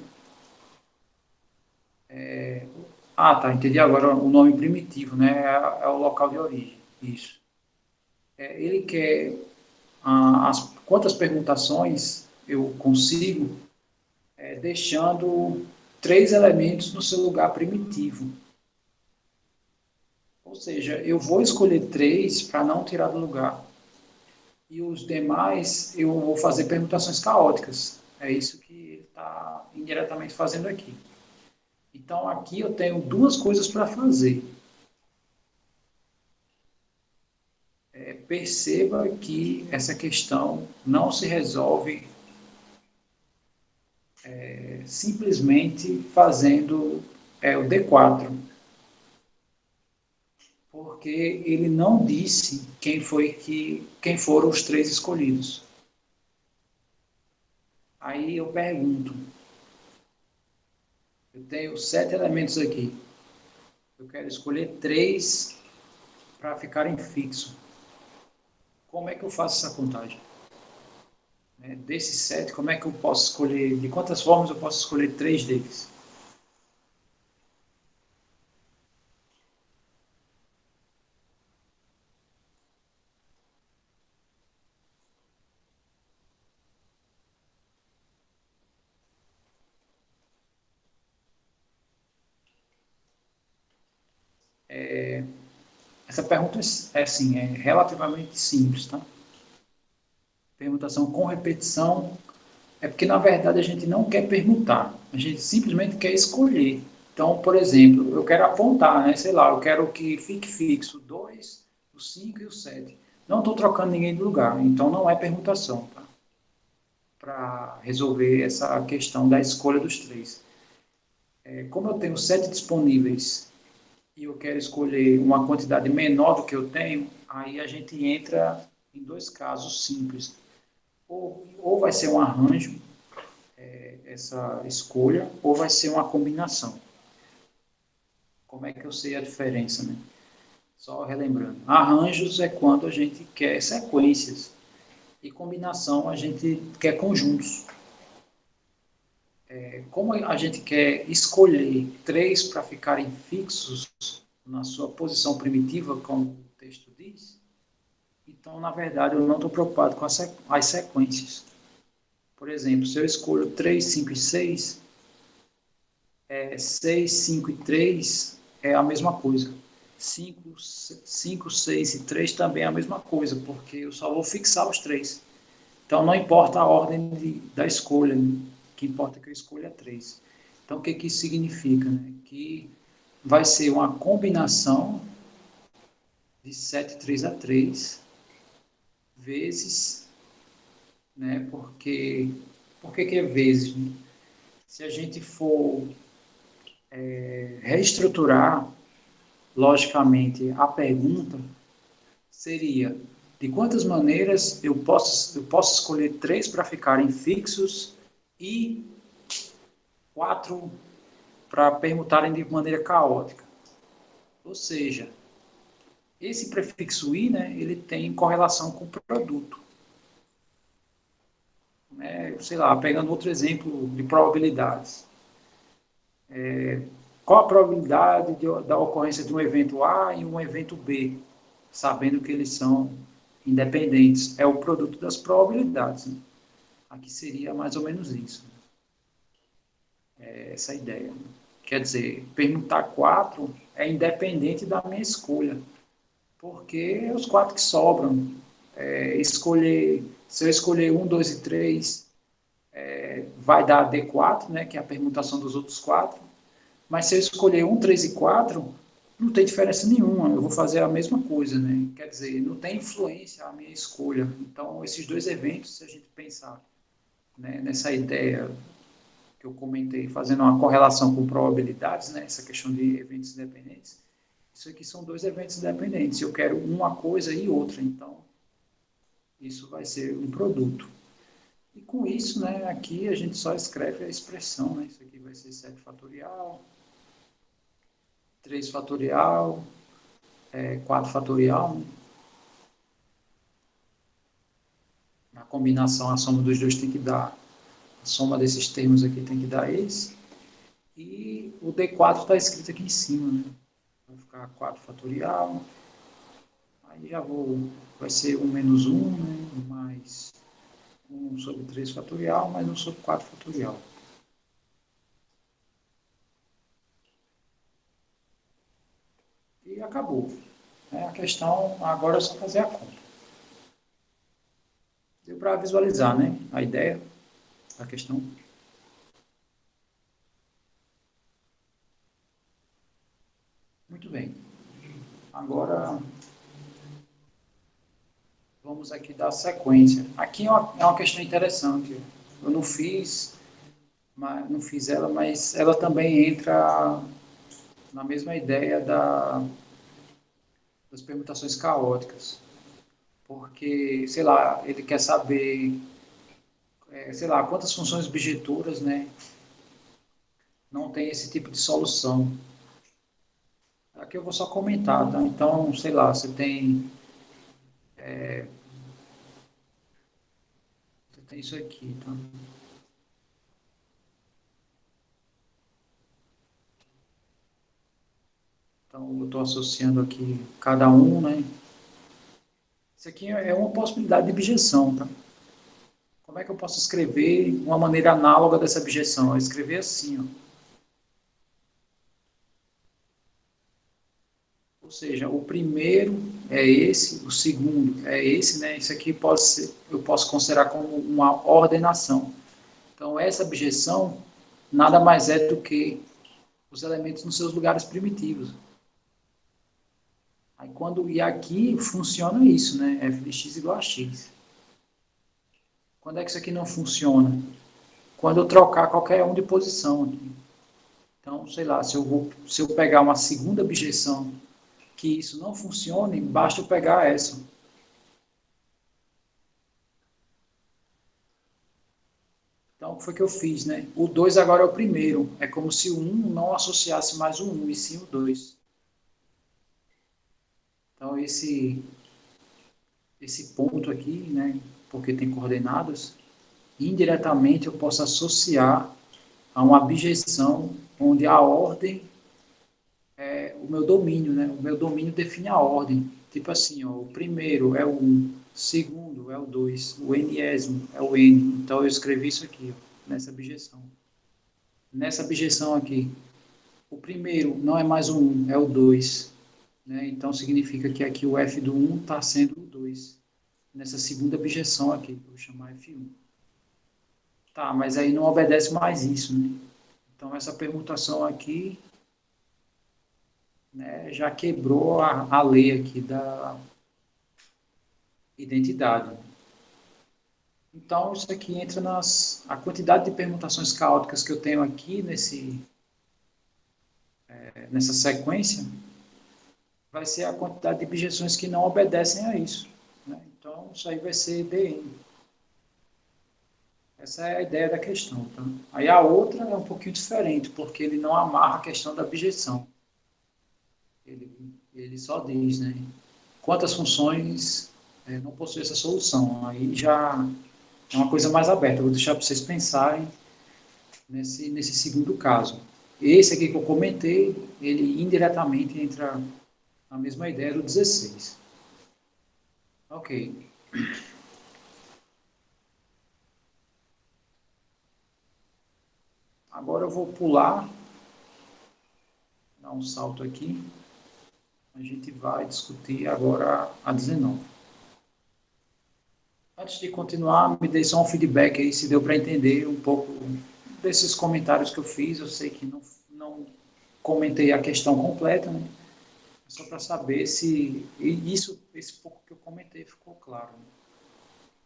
Speaker 1: tá, entendi agora o nome primitivo, né? É o local de origem. Isso. Ele quer quantas permutações eu consigo, deixando 3 elementos no seu lugar primitivo. Ou seja, eu vou escolher 3 para não tirar do lugar. E os demais eu vou fazer permutações caóticas. É isso que ele está indiretamente fazendo aqui. Então aqui eu tenho 2 coisas para fazer. Perceba que essa questão não se resolve simplesmente fazendo o D4, porque ele não disse quem foram os 3 escolhidos. Aí eu pergunto, eu tenho 7 elementos aqui, eu quero escolher 3 para ficarem fixos. Como é que eu faço essa contagem? Desses 7, como é que eu posso escolher, de quantas formas eu posso escolher 3 deles? Essa pergunta é relativamente simples, tá? Permutação com repetição é porque, na verdade, a gente não quer permutar, a gente simplesmente quer escolher. Então, por exemplo, eu quero apontar, né? Sei lá, eu quero que fique fixo 2, o 5 e o 7. Não estou trocando ninguém de lugar, então não é permutação, tá? Para resolver essa questão da escolha dos 3. Como eu tenho 7 disponíveis e eu quero escolher uma quantidade menor do que eu tenho, aí a gente entra em 2 casos simples. Ou vai ser um arranjo, essa escolha, ou vai ser uma combinação. Como é que eu sei a diferença, né? Só relembrando. Arranjos é quando a gente quer sequências, e combinação a gente quer conjuntos. Como a gente quer escolher 3 para ficarem fixos na sua posição primitiva, como o texto diz, então, na verdade, eu não estou preocupado com as sequências. Por exemplo, se eu escolho 3, 5 e 6, 6, 5 e 3 é a mesma coisa. 5, 6 e 3 também é a mesma coisa, porque eu só vou fixar os 3. Então, não importa a ordem da escolha, né? O que importa é que eu escolha 3. Então, o que isso significa? Né? Que vai ser uma combinação de 7, 3 a 3 vezes, né? Por que é vezes? Né? Se a gente for reestruturar logicamente a pergunta, seria de quantas maneiras eu posso escolher 3 para ficarem fixos e 4 para permutarem de maneira caótica. Ou seja, esse prefixo i, né, ele tem correlação com o produto. Sei lá, pegando outro exemplo de probabilidades. Qual a probabilidade da ocorrência de um evento A e um evento B, sabendo que eles são independentes? É o produto das probabilidades. Né? Aqui seria mais ou menos isso. Essa ideia. Né? Quer dizer, permutar 4 é independente da minha escolha, porque os quatro que sobram, se eu escolher um, dois e três, vai dar D4, né, que é a permutação dos outros quatro, mas se eu escolher um, três e quatro, não tem diferença nenhuma, eu vou fazer a mesma coisa, né? Quer dizer, não tem influência a minha escolha. Então, esses dois eventos, se a gente pensar, né, nessa ideia que eu comentei, fazendo uma correlação com probabilidades, né, essa questão de eventos independentes, isso aqui são dois eventos independentes. Eu quero uma coisa e outra, então isso vai ser um produto. E com isso, né, aqui a gente só escreve a expressão, né? Isso aqui vai ser 7 fatorial, 3 fatorial, 4 fatorial, né? A combinação, a soma dos dois tem que dar, a soma desses termos aqui tem que dar esse. E o D4 está escrito aqui em cima, né? Vai ficar 4 fatorial, aí já vai ser 1 menos 1, né? Mais 1 sobre 3 fatorial, mais 1 sobre 4 fatorial. E acabou. A questão agora é só fazer a conta. Deu para visualizar, né? A ideia, a questão. Muito bem. Agora vamos aqui dar sequência. Aqui é uma questão interessante. Eu não fiz ela, mas ela também entra na mesma ideia das permutações caóticas. Porque, sei lá, ele quer saber, sei lá, quantas funções bijetoras, né, não tem esse tipo de solução. Aqui eu vou só comentar, tá? Então, sei lá, você tem isso aqui, tá? Então, eu estou associando aqui cada um, né? Isso aqui é uma possibilidade de objeção, tá? Como é que eu posso escrever uma maneira análoga dessa objeção? Eu escrever assim, ó. Ou seja, o primeiro é esse, o segundo é esse, né? Isso aqui eu posso considerar como uma ordenação. Então, essa objeção nada mais é do que os elementos nos seus lugares primitivos. E aqui funciona isso, né? F de x igual a x. Quando é que isso aqui não funciona? Quando eu trocar qualquer um de posição aqui. Então, sei lá, se eu pegar uma segunda objeção que isso não funcione, basta eu pegar essa. Então, o que foi que eu fiz, né? O 2 agora é o primeiro. É como se o 1 não associasse mais o 1, e sim o 2. Então, esse ponto aqui, né? Porque tem coordenadas, indiretamente eu posso associar a uma abjeção onde a ordem é o meu domínio, né? O meu domínio define a ordem. Tipo assim, ó, o primeiro é o 1, o segundo é o 2, o nésimo é o n. Então, eu escrevi isso aqui, ó, nessa abjeção. Nessa abjeção aqui, o primeiro não é mais o 1, é o 2. Né? Então, significa que aqui o f do 1 está sendo o 2. Nessa segunda abjeção aqui, que eu vou chamar F1. Tá, mas aí não obedece mais isso, né? Então, essa permutação aqui, né, já quebrou a lei aqui da identidade. Então, isso aqui entra a quantidade de permutações caóticas que eu tenho aqui nessa sequência, vai ser a quantidade de objeções que não obedecem a isso. Né? Então, isso aí vai ser dn. Essa é a ideia da questão. Tá? Aí a outra é um pouquinho diferente, porque ele não amarra a questão da objeção. Ele só diz, né? Quantas funções não possuem essa solução. Aí já é uma coisa mais aberta. Eu vou deixar para vocês pensarem nesse segundo caso. Esse aqui que eu comentei, ele indiretamente entra na mesma ideia do 16. Ok. Agora eu vou pular dar um salto aqui. A gente vai discutir agora a 19. Antes de continuar, me dê só um feedback aí, se deu para entender um pouco desses comentários que eu fiz. Eu sei que não comentei a questão completa, né? Só para saber se esse pouco que eu comentei ficou claro, né?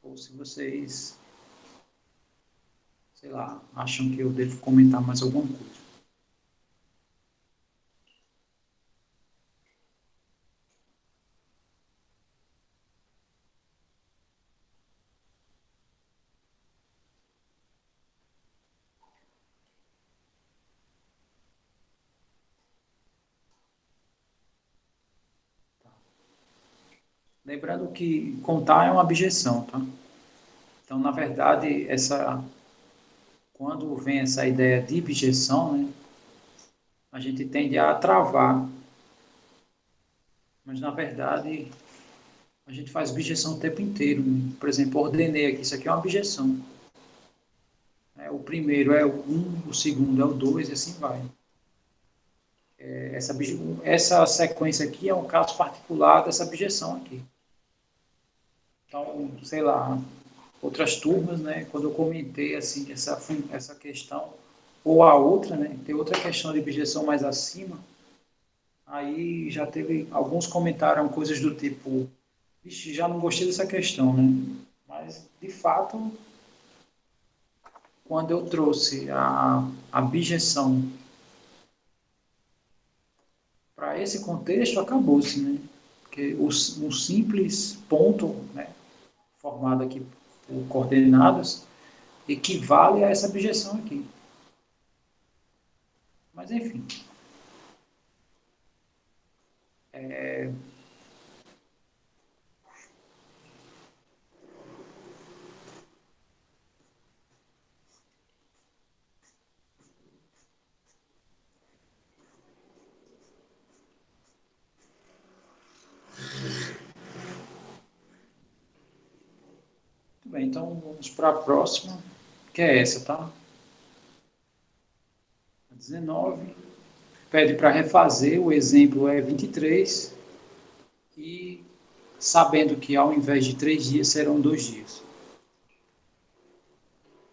Speaker 1: Ou se vocês, sei lá, acham que eu devo comentar mais alguma coisa. Lembrando que contar é uma objeção, tá? Então, na verdade, quando vem essa ideia de objeção, né, a gente tende a travar. Mas, na verdade, a gente faz objeção o tempo inteiro, né? Por exemplo, ordenei aqui, isso aqui é uma objeção. O primeiro é o 1, o segundo é o 2 e assim vai. Essa sequência aqui é um caso particular dessa objeção aqui. Então, sei lá, outras turmas, né, quando eu comentei assim, essa questão, ou a outra, né, tem outra questão de objeção mais acima, aí já teve, alguns comentaram coisas do tipo, vixe, já não gostei dessa questão, né, mas de fato, quando eu trouxe a objeção para esse contexto, acabou-se, né, porque um simples ponto, né, formado aqui por coordenadas, equivale a essa objeção aqui. Mas, enfim. Muito bem, então vamos para a próxima, que é essa, tá? A 19. Pede para refazer, o exemplo é 23, e sabendo que ao invés de 3 dias serão 2 dias.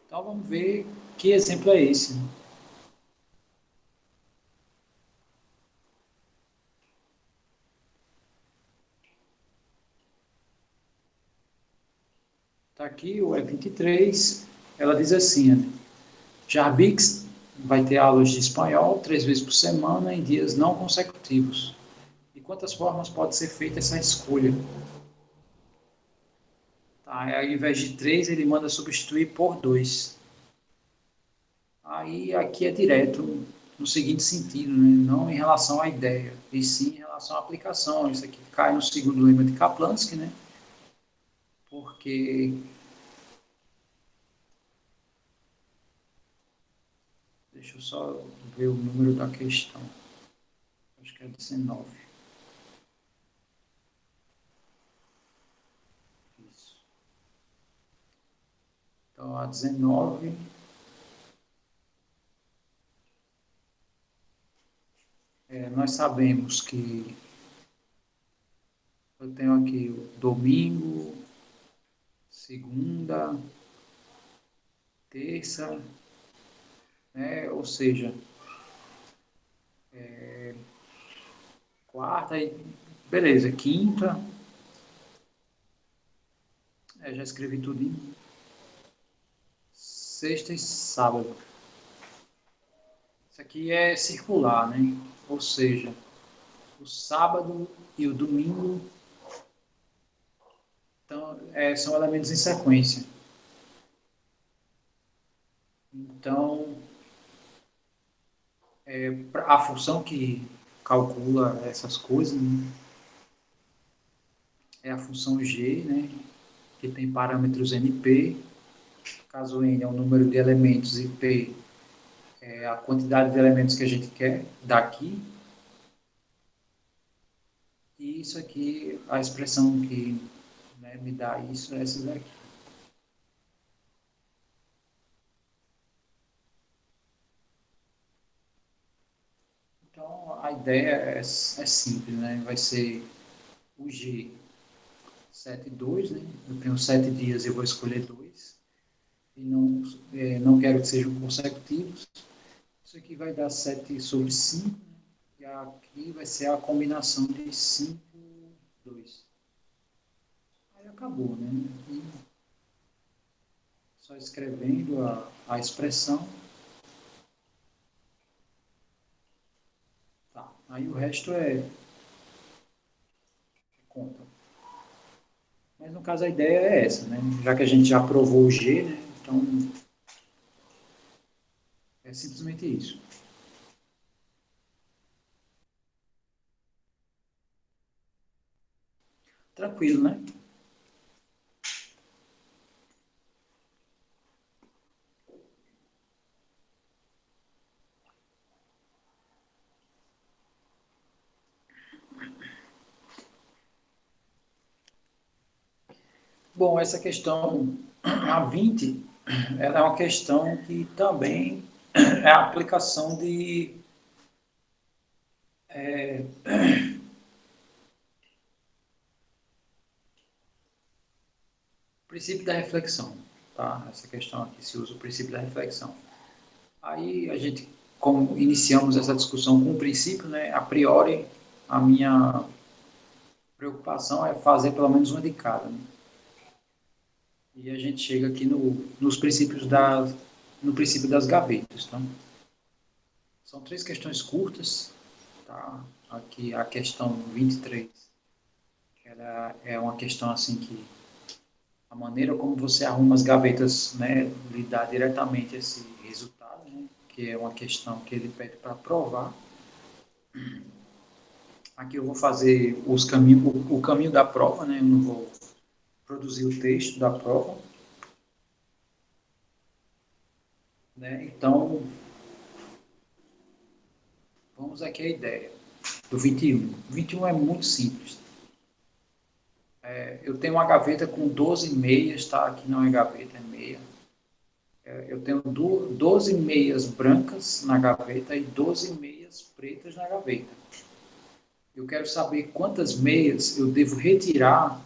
Speaker 1: Então vamos ver que exemplo é esse. Está aqui o E23, ela diz assim, né? Jarbix vai ter aulas de espanhol 3 vezes por semana em dias não consecutivos. De quantas formas pode ser feita essa escolha? Tá, ao invés de 3, ele manda substituir por 2. Aí aqui é direto no seguinte sentido, né? Não em relação à ideia, e sim em relação à aplicação. Isso aqui cai no segundo lema de Kaplansky, né? Porque, deixa eu só ver o número da questão, acho que é 19. Isso. Então, a 19, nós sabemos que eu tenho aqui o domingo, segunda, terça, né? Ou seja, quarta, beleza, quinta, já escrevi tudo, sexta e sábado. Isso aqui é circular, né? Ou seja, o sábado e o domingo são elementos em sequência. Então, a função que calcula essas coisas, né, é a função g, né, que tem parâmetros np, caso n é o número de elementos e p é a quantidade de elementos que a gente quer daqui. E isso aqui, a expressão que, né, me dá isso é essa daqui. Então, a ideia é simples, né? Vai ser o G 7 2, né? Eu tenho 7 dias, eu vou escolher 2 e não quero que sejam consecutivos. Isso aqui vai dar 7 sobre 5, né? E aqui vai ser a combinação de 5, 2. Aí acabou, né? E só escrevendo a expressão. Tá. Aí o resto é conta. Mas no caso a ideia é essa, né? Já que a gente já provou o G, né? Então é simplesmente isso. Tranquilo, né? Bom, essa questão a 20, ela é uma questão que também é a aplicação de princípio da reflexão, tá? Essa questão aqui se usa o princípio da reflexão. Aí a gente, como iniciamos essa discussão com o princípio, né? A priori, a minha preocupação é fazer pelo menos uma de cada, né? E a gente chega aqui nos princípios no princípio das gavetas, tá? São 3 questões curtas, tá? Aqui a questão 23, ela é uma questão assim que a maneira como você arruma as gavetas, né, lhe dá diretamente esse resultado, né, que é uma questão que ele pede para provar. Aqui eu vou fazer o caminho da prova, né, eu não vou produzir o texto da prova, né, então vamos aqui à ideia do 21. O 21 é muito simples. Eu tenho uma gaveta com 12 meias, tá? Aqui não é gaveta, é meia. Eu tenho 12 meias brancas na gaveta e 12 meias pretas na gaveta. Eu quero saber quantas meias eu devo retirar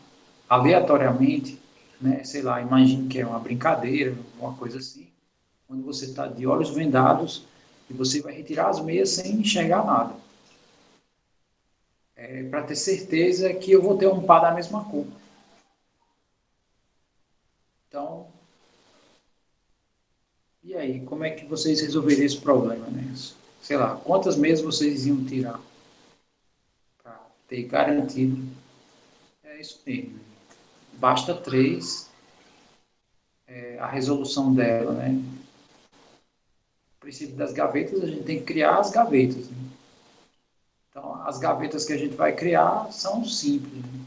Speaker 1: aleatoriamente, né? Sei lá, imagine que é uma brincadeira, uma coisa assim, quando você está de olhos vendados e você vai retirar as meias sem enxergar nada. Para ter certeza que eu vou ter um par da mesma cor. Então, e aí, como é que vocês resolveriam esse problema, né? Sei lá, quantas meias vocês iam tirar para ter garantido? É isso mesmo. Basta 3, a resolução dela, né? O princípio das gavetas, a gente tem que criar as gavetas, né? Então, as gavetas que a gente vai criar são simples, né?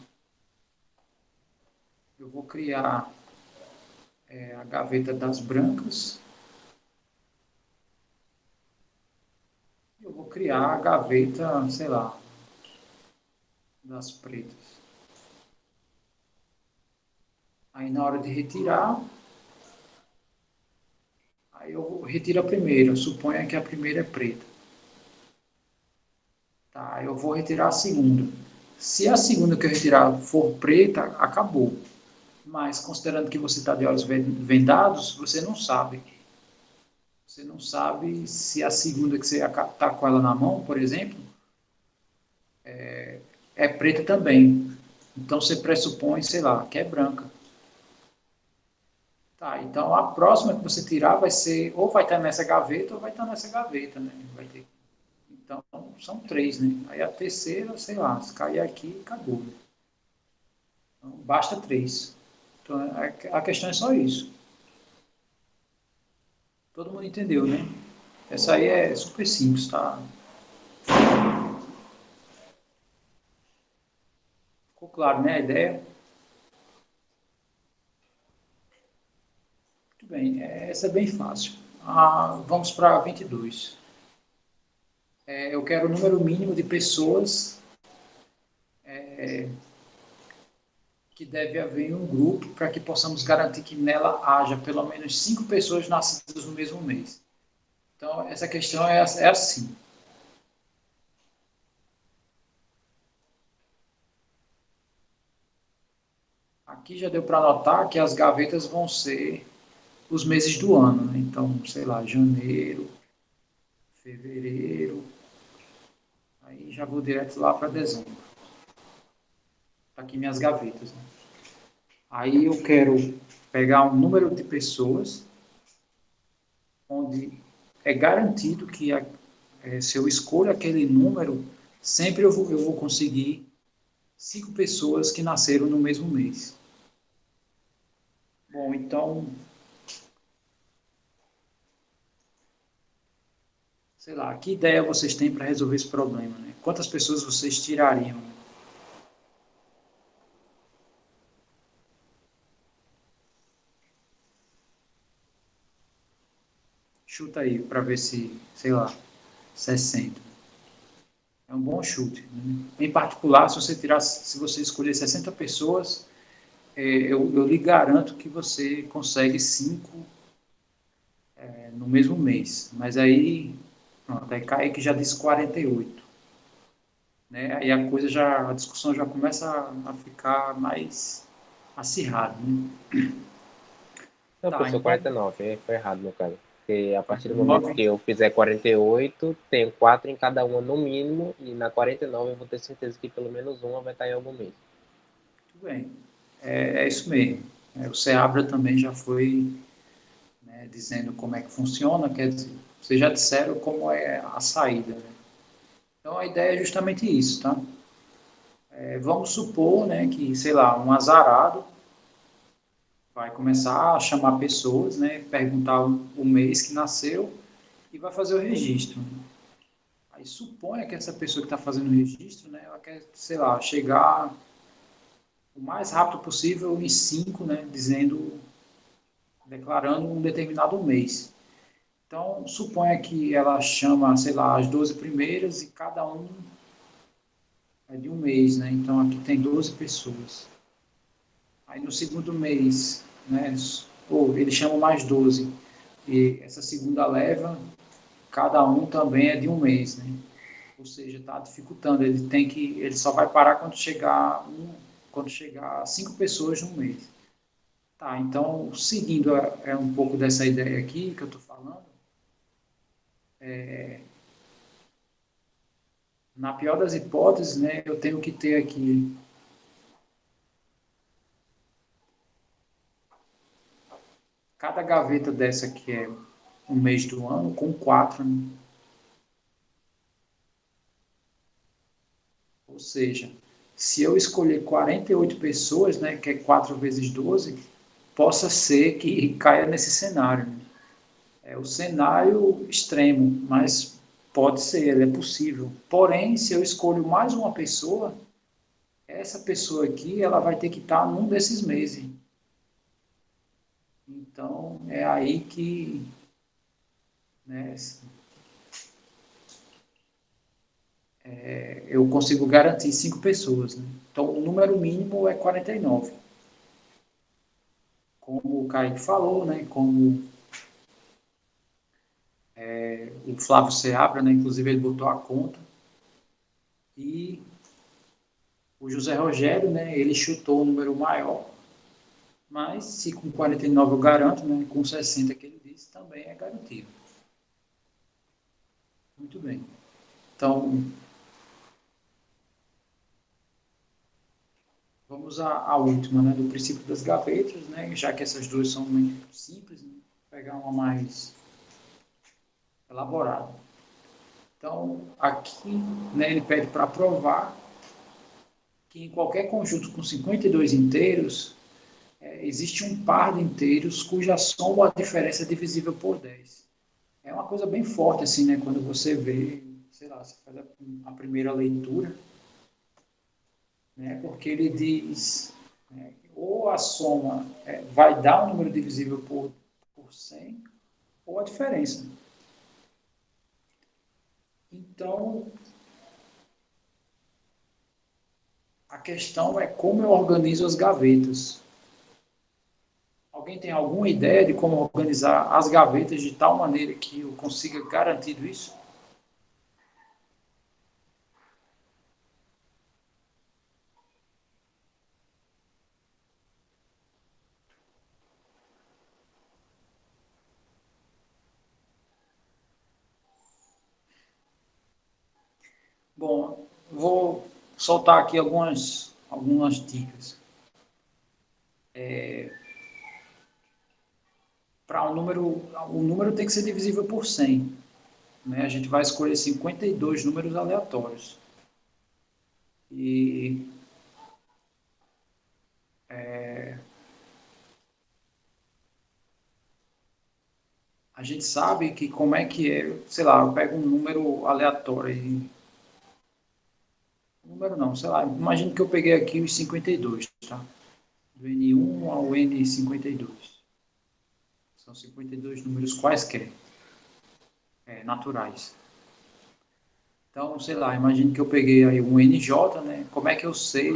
Speaker 1: Eu vou criar a gaveta das brancas, eu vou criar a gaveta, sei lá, das pretas. Aí, na hora de retirar, aí eu retiro a primeira, suponha que a primeira é preta. Tá, eu vou retirar a segunda. Se a segunda que eu retirar for preta, acabou. Mas, considerando que você está de olhos vendados, você não sabe. Você não sabe se a segunda que você está com ela na mão, por exemplo, é preta também. Então, você pressupõe, sei lá, que é branca. Tá, então a próxima que você tirar vai ser, ou vai estar nessa gaveta, ou vai estar nessa gaveta, né? Vai ter. Então, são 3, né? Aí a terceira, sei lá, se cair aqui, acabou. Então, basta 3. Então, a questão é só isso. Todo mundo entendeu, né? Essa aí é super simples, tá? Ficou claro, né? A ideia? Muito bem, essa é bem fácil. Vamos para 22. Eu quero o número mínimo de pessoas que deve haver em um grupo para que possamos garantir que nela haja pelo menos 5 pessoas nascidas no mesmo mês. Então, essa questão é assim. Aqui já deu para notar que as gavetas vão ser os meses do ano, né? Então, sei lá, janeiro, fevereiro, aí já vou direto lá para dezembro. Tá aqui minhas gavetas, né? Aí eu quero pegar um número de pessoas onde é garantido que se eu escolho aquele número, sempre eu vou conseguir 5 pessoas que nasceram no mesmo mês. Bom, então, sei lá, que ideia vocês têm para resolver esse problema, né? Quantas pessoas vocês tirariam? Chuta aí para ver se, sei lá, 60. É um bom chute, né? Em particular, se você escolher 60 pessoas, eu lhe garanto que você consegue 5 no mesmo mês. Mas aí, pronto, aí Kaique já disse 48. Né? Aí a discussão já começa a ficar mais acirrada, né?
Speaker 3: Não,
Speaker 1: Tá,
Speaker 3: professor,
Speaker 1: então,
Speaker 3: 49, foi errado no caso. Porque a partir do momento
Speaker 1: 49.
Speaker 3: que eu fizer 48, tenho 4 em cada uma no mínimo, e na 49 eu vou ter certeza que pelo menos uma vai estar em algum mês.
Speaker 1: Tudo bem. É isso mesmo. O Seabra também já foi, né, dizendo como é que funciona, quer dizer, vocês já disseram como é a saída, né? Então a ideia é justamente isso, tá? Vamos supor, né, que, sei lá, um azarado vai começar a chamar pessoas, né, perguntar o mês que nasceu e vai fazer o registro. Aí suponha que essa pessoa que está fazendo o registro, né, ela quer, sei lá, chegar o mais rápido possível em 5, né, declarando um determinado mês. Então, suponha que ela chama, sei lá, as 12 primeiras e cada um é de um mês, né? Então, aqui tem 12 pessoas. Aí, no segundo mês, né, ou ele chama mais 12. E essa segunda leva, cada um também é de um mês, né? Ou seja, está dificultando. Ele só vai parar quando chegar 5 pessoas no mês. Tá, então, seguindo um pouco dessa ideia aqui que eu estou falando, na pior das hipóteses, né, eu tenho que ter aqui cada gaveta dessa que é um mês do ano com 4, né? Ou seja, se eu escolher 48 pessoas, né, que é 4 vezes 12, possa ser que caia nesse cenário, né? É o cenário extremo, mas pode ser, ele é possível. Porém, se eu escolho mais uma pessoa, essa pessoa aqui, ela vai ter que estar num desses meses. Então, é aí que, né, eu consigo garantir 5 pessoas, né? Então, o número mínimo é 49. Como o Kaique falou, né, como o Flávio Seabra, né, inclusive ele botou a conta, e o José Rogério, né, ele chutou o número maior, mas se com 49 eu garanto, né, com 60 que ele disse, também é garantido. Muito bem. Então, vamos à última, né, do princípio das gavetas, né, já que essas duas são muito simples, né, vou pegar uma mais elaborada. Então, aqui, né, ele pede para provar que em qualquer conjunto com 52 inteiros, existe um par de inteiros cuja soma ou a diferença é divisível por 10. É uma coisa bem forte, assim, né, quando você vê, sei lá, você faz a primeira leitura, né, porque ele diz, né, ou a soma vai dar um número divisível por 100, ou a diferença. Então, a questão é como eu organizo as gavetas. Alguém tem alguma ideia de como organizar as gavetas de tal maneira que eu consiga garantir isso? Bom, vou soltar aqui algumas dicas. Para o número tem que ser divisível por 100. Né? A gente vai escolher 52 números aleatórios. E a gente sabe que como é que é, sei lá, eu pego um número aleatório e número não, sei lá, imagino que eu peguei aqui os 52, tá? Do N1 ao N52. São 52 números quaisquer, naturais. Então, sei lá, imagino que eu peguei aí um NJ, né? Como é que eu sei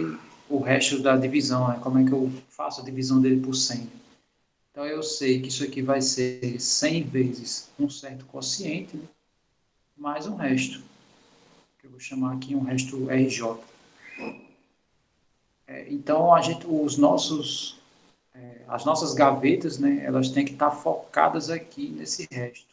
Speaker 1: o resto da divisão, né? Como é que eu faço a divisão dele por 100? Então, eu sei que isso aqui vai ser 100 vezes um certo quociente, né? Mais um resto, que eu vou chamar aqui um resto RJ. Então, as nossas gavetas, né, elas têm que estar focadas aqui nesse resto.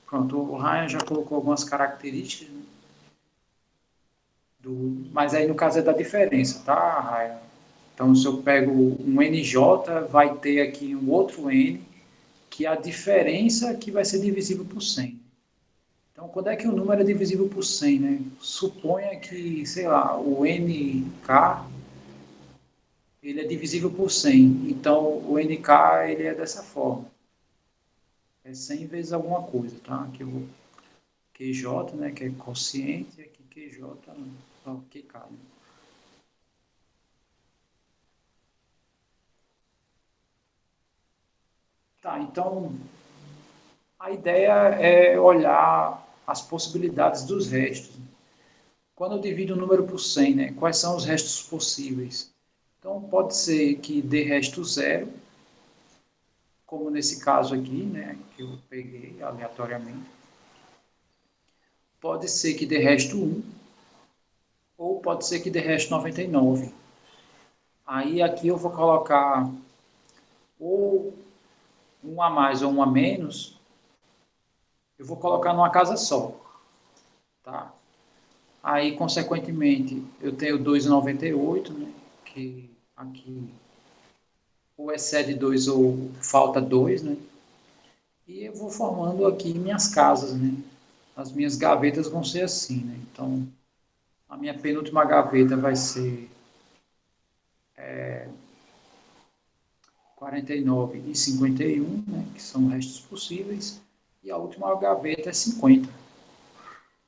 Speaker 1: Pronto, o Ryan já colocou algumas características, né, mas aí no caso é da diferença, tá, Ryan? Então, se eu pego um NJ, vai ter aqui um outro N, que é a diferença que vai ser divisível por 100. Então, quando é que o número é divisível por 100, né? Suponha que, sei lá, o NK ele é divisível por 100. Então, o NK ele é dessa forma. É 100 vezes alguma coisa, tá? Aqui o QJ, né, que é quociente, e aqui QJ, não, QK, né? Tá, então a ideia é olhar as possibilidades dos restos. Quando eu divido o número por 100, né, quais são os restos possíveis? Então, pode ser que dê resto zero, como nesse caso aqui, né, que eu peguei aleatoriamente. Pode ser que dê resto 1, ou pode ser que dê resto 99. Aí aqui eu vou colocar ou um a mais ou um a menos, eu vou colocar numa casa só, tá? Aí, consequentemente, eu tenho 2,98, né, que aqui ou excede 2 ou falta 2, né? E eu vou formando aqui minhas casas, né? As minhas gavetas vão ser assim, né? Então, a minha penúltima gaveta vai ser 49 e 51, né? Que são restos possíveis. E a última gaveta é 50,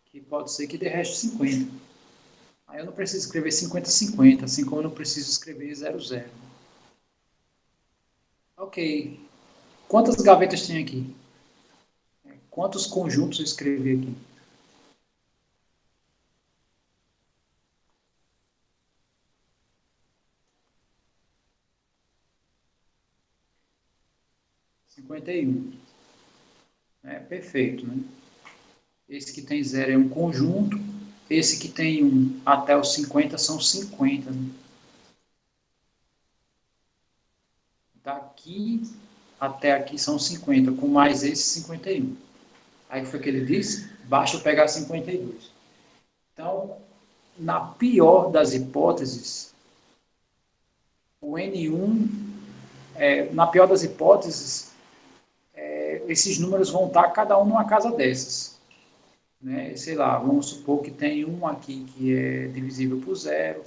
Speaker 1: que pode ser que dê resto 50. Aí eu não preciso escrever 50-50, assim como eu não preciso escrever 00. Ok. Quantas gavetas tem aqui? Quantos conjuntos eu escrevi aqui? 51. Perfeito, né? Esse que tem 0 é um conjunto. Esse que tem 1 até os 50 são 50. Né? Daqui até aqui são 50, com mais esse 51. Aí foi o que ele disse? Basta eu pegar 52. Então, na pior das hipóteses, o N1, na pior das hipóteses, esses números vão estar cada um numa casa dessas. Né? Sei lá, vamos supor que tem um aqui que é divisível por zero,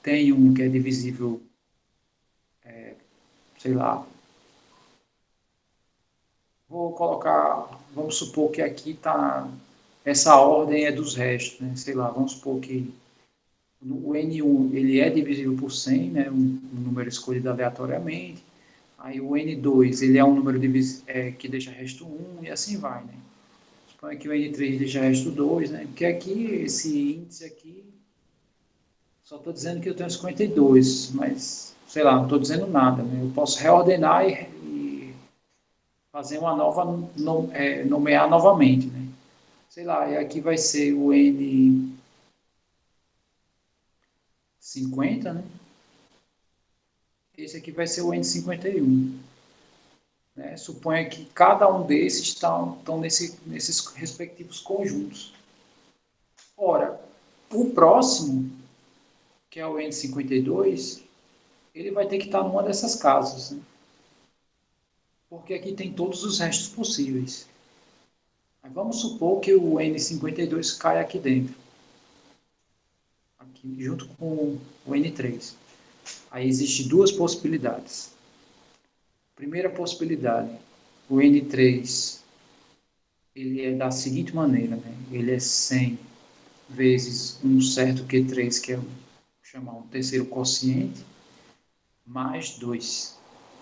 Speaker 1: tem um que é divisível, sei lá, vou colocar, vamos supor que aqui está, essa ordem é dos restos, né? Sei lá, vamos supor que o N1 ele é divisível por 100, né? Um número escolhido aleatoriamente. Aí o N2 ele é um número que deixa resto 1 e assim vai, né? Suponha que o N3 deixa resto 2, né? Porque aqui, esse índice aqui, só estou dizendo que eu tenho 52, mas, sei lá, não estou dizendo nada, né? Eu posso reordenar e fazer uma nova, nomear novamente, né? Sei lá, e aqui vai ser o N5, 50, né? Esse aqui vai ser o N51. Né? Suponha que cada um desses estão nesses respectivos conjuntos. Ora, o próximo, que é o N52, ele vai ter que estar numa dessas casas, né? Porque aqui tem todos os restos possíveis. Mas vamos supor que o N52 caia aqui dentro, aqui, junto com o N3. Aí existem duas possibilidades. Primeira possibilidade, o N3 ele é da seguinte maneira, né? Ele é 100 vezes um certo Q3, que é chamar um terceiro quociente, mais 2,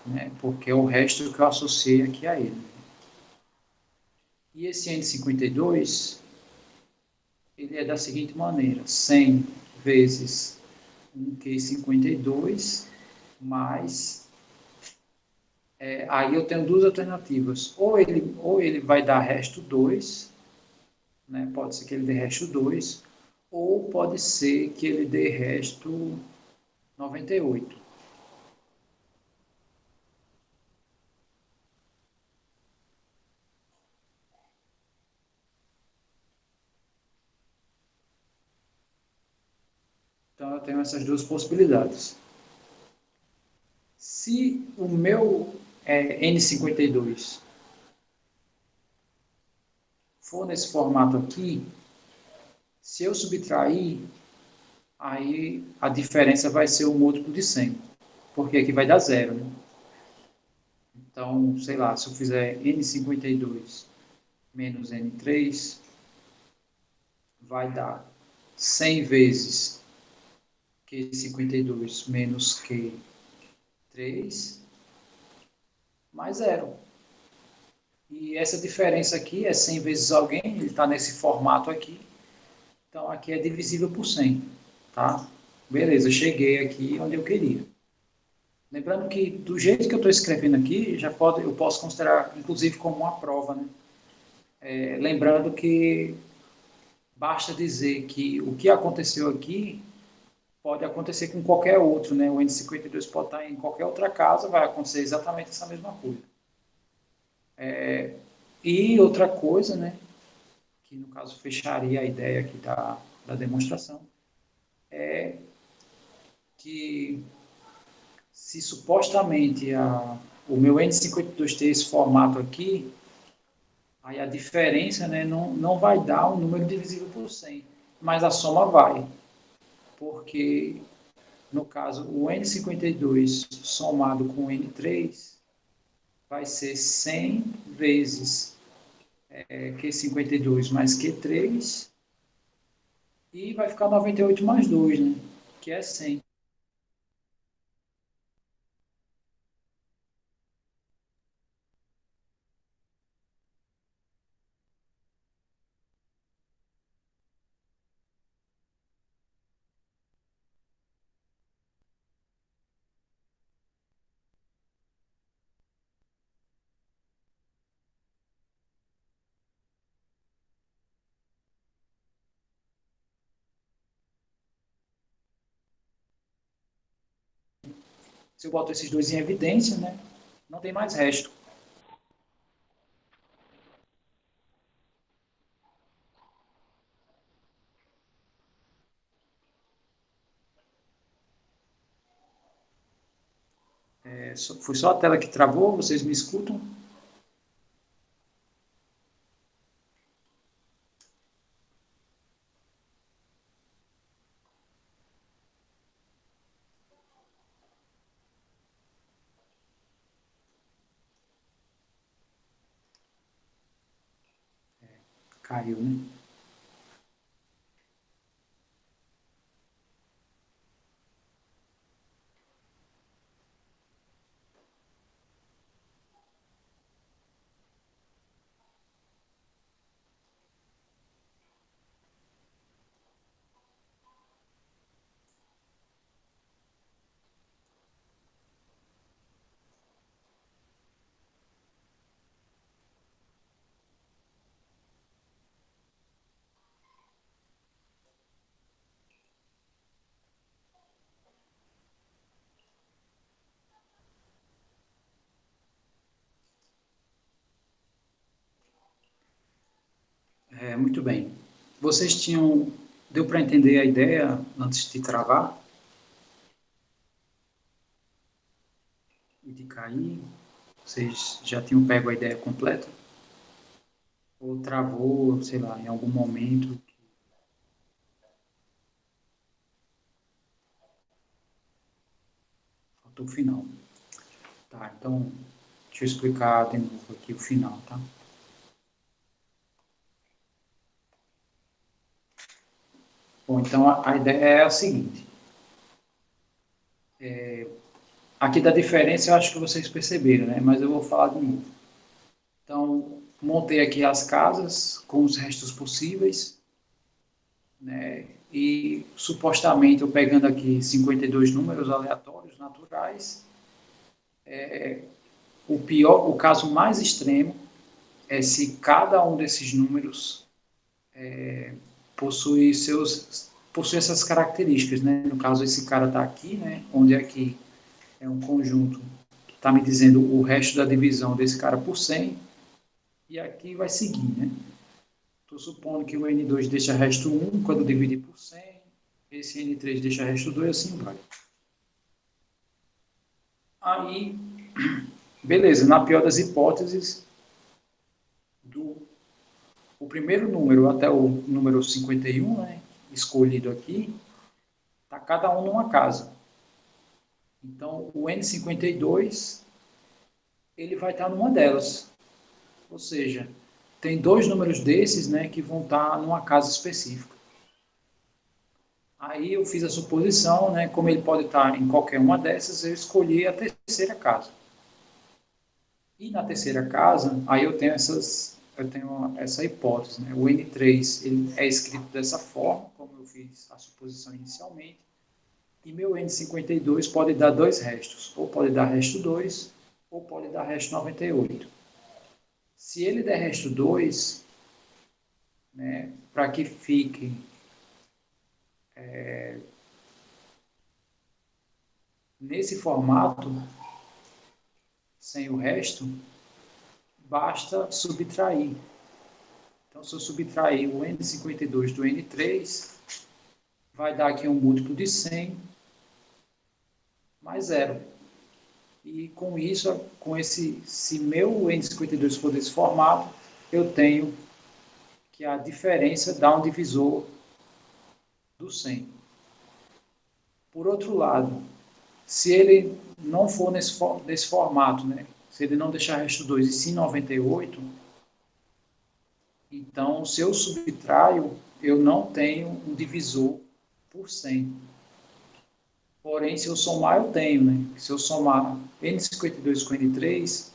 Speaker 1: né? Porque é o resto que eu associei aqui a ele. E esse N52, ele é da seguinte maneira, 100 vezes um Q52 mais... aí eu tenho duas alternativas. Ou ele vai dar resto 2, né? Pode ser que ele dê resto 2, ou pode ser que ele dê resto 98. Então eu tenho essas duas possibilidades. Se o meu N52 for nesse formato aqui, se eu subtrair, aí a diferença vai ser o múltiplo de 100, porque aqui vai dar zero, né? Então, sei lá, se eu fizer N52 menos N3, vai dar 100 vezes Q52 menos Q3 mais zero. E essa diferença aqui é 100 vezes alguém, ele está nesse formato aqui. Então, aqui é divisível por 100, tá? Beleza, cheguei aqui onde eu queria. Lembrando que, do jeito que eu estou escrevendo aqui, eu posso considerar, inclusive, como uma prova, né? Lembrando que basta dizer que o que aconteceu aqui pode acontecer com qualquer outro, né? O N52 pode estar em qualquer outra casa, vai acontecer exatamente essa mesma coisa. E outra coisa, né? Que no caso fecharia a ideia aqui da demonstração, é que se supostamente o meu N52 tem esse formato aqui, aí a diferença, né, não vai dar um número divisível por 100, mas a soma vai, porque no caso o N52 somado com o N3 vai ser 100 vezes Q52 mais Q3 e vai ficar 98 mais 2, né, que é 100. Se eu boto esses dois em evidência, né, não tem mais resto. Foi só a tela que travou, vocês me escutam? Caiu, né? Muito bem. Vocês tinham... Deu para entender a ideia antes de travar e de cair? Vocês já tinham pego a ideia completa? Ou travou, sei lá, em algum momento? Faltou o final. Tá, então, deixa eu explicar de novo aqui o final, tá? Bom, então a ideia é a seguinte. Aqui da diferença eu acho que vocês perceberam, né? Mas eu vou falar de novo. Então, montei aqui as casas com os restos possíveis, né? E supostamente eu pegando aqui 52 números aleatórios, naturais, o caso mais extremo é se cada um desses números possui essas características, né? No caso, esse cara está aqui, né? Onde aqui é um conjunto que está me dizendo o resto da divisão desse cara por 100, e aqui vai seguir, né? Estou supondo que o N2 deixa resto 1 quando dividir por 100, esse N3 deixa resto 2, assim vai. Aí, beleza, na pior das hipóteses, o primeiro número até o número 51, né, escolhido aqui, está cada um numa casa. Então, o N52, ele vai estar numa delas. Ou seja, tem dois números desses, né, que vão estar numa casa específica. Aí eu fiz a suposição, né, como ele pode estar em qualquer uma dessas, eu escolhi a terceira casa. E na terceira casa, aí eu tenho essa hipótese, né? O N3 ele é escrito dessa forma, como eu fiz a suposição inicialmente, e meu N52 pode dar dois restos, ou pode dar resto 2, ou pode dar resto 98. Se ele der resto 2, né, para que fique nesse formato, sem o resto, basta subtrair. Então, se eu subtrair o N52 do N3, vai dar aqui um múltiplo de 100 mais zero. E com isso, se meu N52 for desse formato, eu tenho que a diferença dá um divisor do 100. Por outro lado, se ele não for nesse formato, né? Se ele não deixar resto 2 e sim 98, então, se eu subtraio, eu não tenho um divisor por 100. Porém, se eu somar, eu tenho, né? Se eu somar N52 com N3,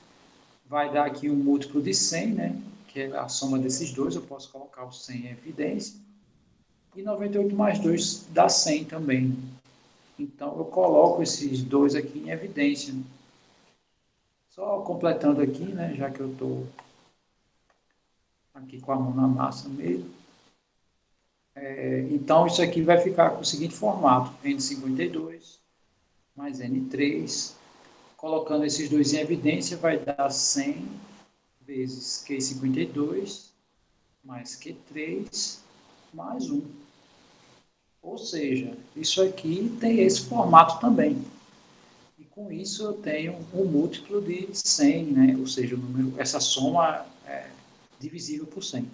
Speaker 1: vai dar aqui um múltiplo de 100, né? Que é a soma desses dois, eu posso colocar o 100 em evidência. E 98 mais 2 dá 100 também. Então, eu coloco esses dois aqui em evidência. Só completando aqui, né? Já que eu estou aqui com a mão na massa mesmo. Então, isso aqui vai ficar com o seguinte formato: N52 mais N3. Colocando esses dois em evidência, vai dar 100 vezes Q52 mais Q3 mais 1. Ou seja, isso aqui tem esse formato também. E com isso eu tenho um múltiplo de 100, né? Ou seja, essa soma é divisível por 100.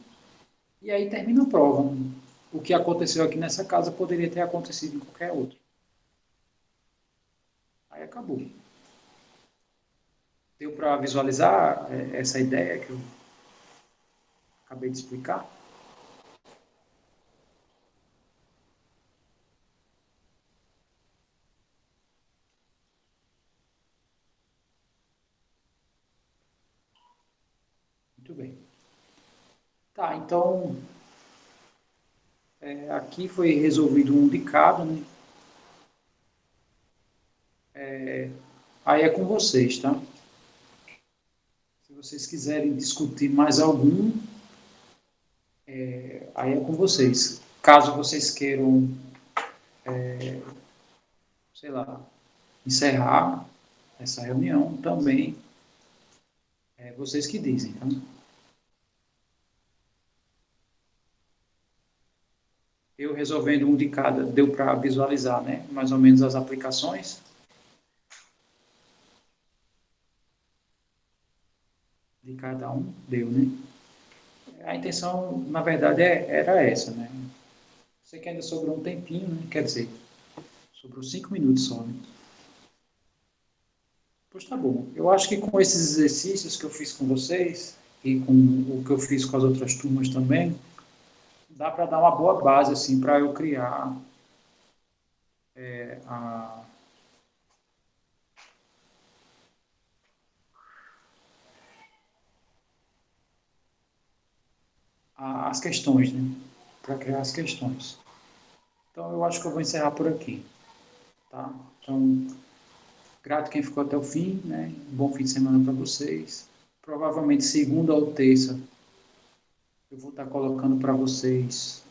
Speaker 1: E aí termina a prova. O que aconteceu aqui nessa casa poderia ter acontecido em qualquer outro. Aí acabou. Deu para visualizar essa ideia que eu acabei de explicar? Muito bem. Tá, então aqui foi resolvido um de cada, né? Aí é com vocês, tá? Se vocês quiserem discutir mais algum, aí é com vocês. Caso vocês queiram, sei lá, encerrar essa reunião, também é vocês que dizem, tá? resolvendo um de cada, deu para visualizar, né? Mais ou menos as aplicações de cada um, deu, né? A intenção, na verdade, era essa, né? Sei que ainda sobrou um tempinho, né? Quer dizer, sobrou 5 minutos só, né? Pois tá bom. Eu acho que com esses exercícios que eu fiz com vocês e com o que eu fiz com as outras turmas também, dá para dar uma boa base assim para eu criar a, as questões, né? Para criar as questões. Então eu acho que eu vou encerrar por aqui, tá? Então, grato quem ficou até o fim, né? Bom fim de semana para vocês. Provavelmente segunda ou terça eu vou estar colocando para vocês